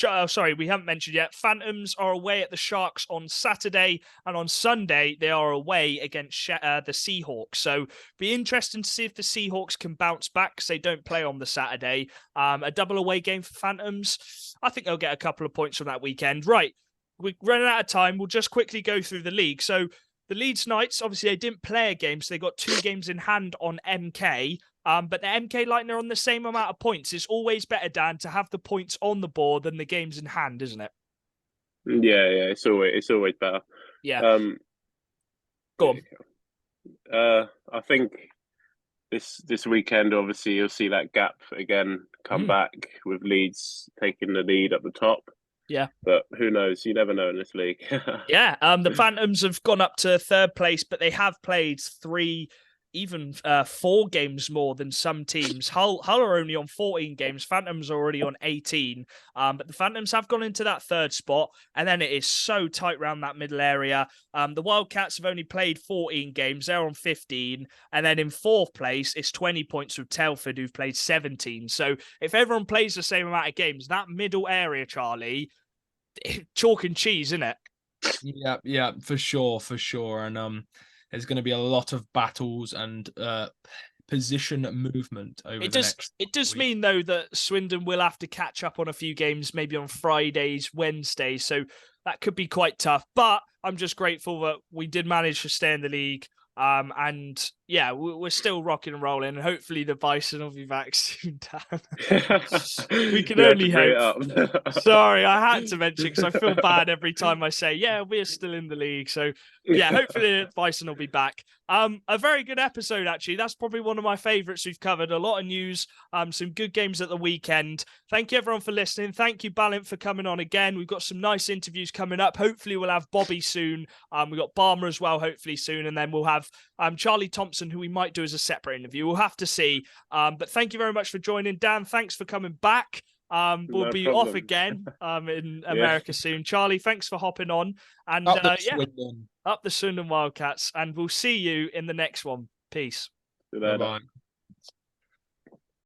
We haven't mentioned yet. Phantoms are away at the Sharks on Saturday, and on Sunday they are away against the Seahawks. So be interesting to see if the Seahawks can bounce back because they don't play on the Saturday. A double away game for Phantoms. I think they'll get a couple of points from that weekend. Right, we're running out of time. We'll just quickly go through the league. So the Leeds Knights, obviously they didn't play a game, so they got 2 games in hand on MK. But the MK Lightning are on the same amount of points. It's always better, Dan, to have the points on the board than the games in hand, isn't it? Yeah, it's always better. Yeah. Go on. I think this weekend, obviously, you'll see that gap again come back with Leeds taking the lead at the top. Yeah. But who knows? You never know in this league. Yeah. The Phantoms have gone up to 3rd place, but they have played 4 games more than some teams. Hull are only on 14 games. Phantoms are already on 18. But the Phantoms have gone into that 3rd spot, and then it is so tight around that middle area. The Wildcats have only played 14 games. They're on 15. And then in 4th place, it's 20 points with Telford, who've played 17. So if everyone plays the same amount of games, that middle area, Charlie, chalk and cheese, isn't it? Yeah, for sure. And there's going to be a lot of battles and position movement over the next. It does mean, though, that Swindon will have to catch up on a few games, maybe on Fridays, Wednesdays. So that could be quite tough. But I'm just grateful that we did manage to stay in the league. And yeah, we're still rocking and rolling. And hopefully the Bison will be back soon, Dan. We can only hope. Sorry, I had to mention because I feel bad every time I say, yeah, we're still in the league. So yeah, hopefully the Bison will be back. A very good episode, actually. That's probably one of my favorites we've covered. A lot of news, some good games at the weekend. Thank you, everyone, for listening. Thank you, Balint, for coming on again. We've got some nice interviews coming up. Hopefully we'll have Bobby soon. We've got Barmer as well, hopefully soon. And then we'll have Charlie Thompson, who we might do as a separate interview. We'll have to see. But thank you very much for joining. Dan, thanks for coming back. We'll be off again in America soon. Charlie, thanks for hopping on. And up the Swindon Wildcats. And we'll see you in the next one. Peace. Bye-bye.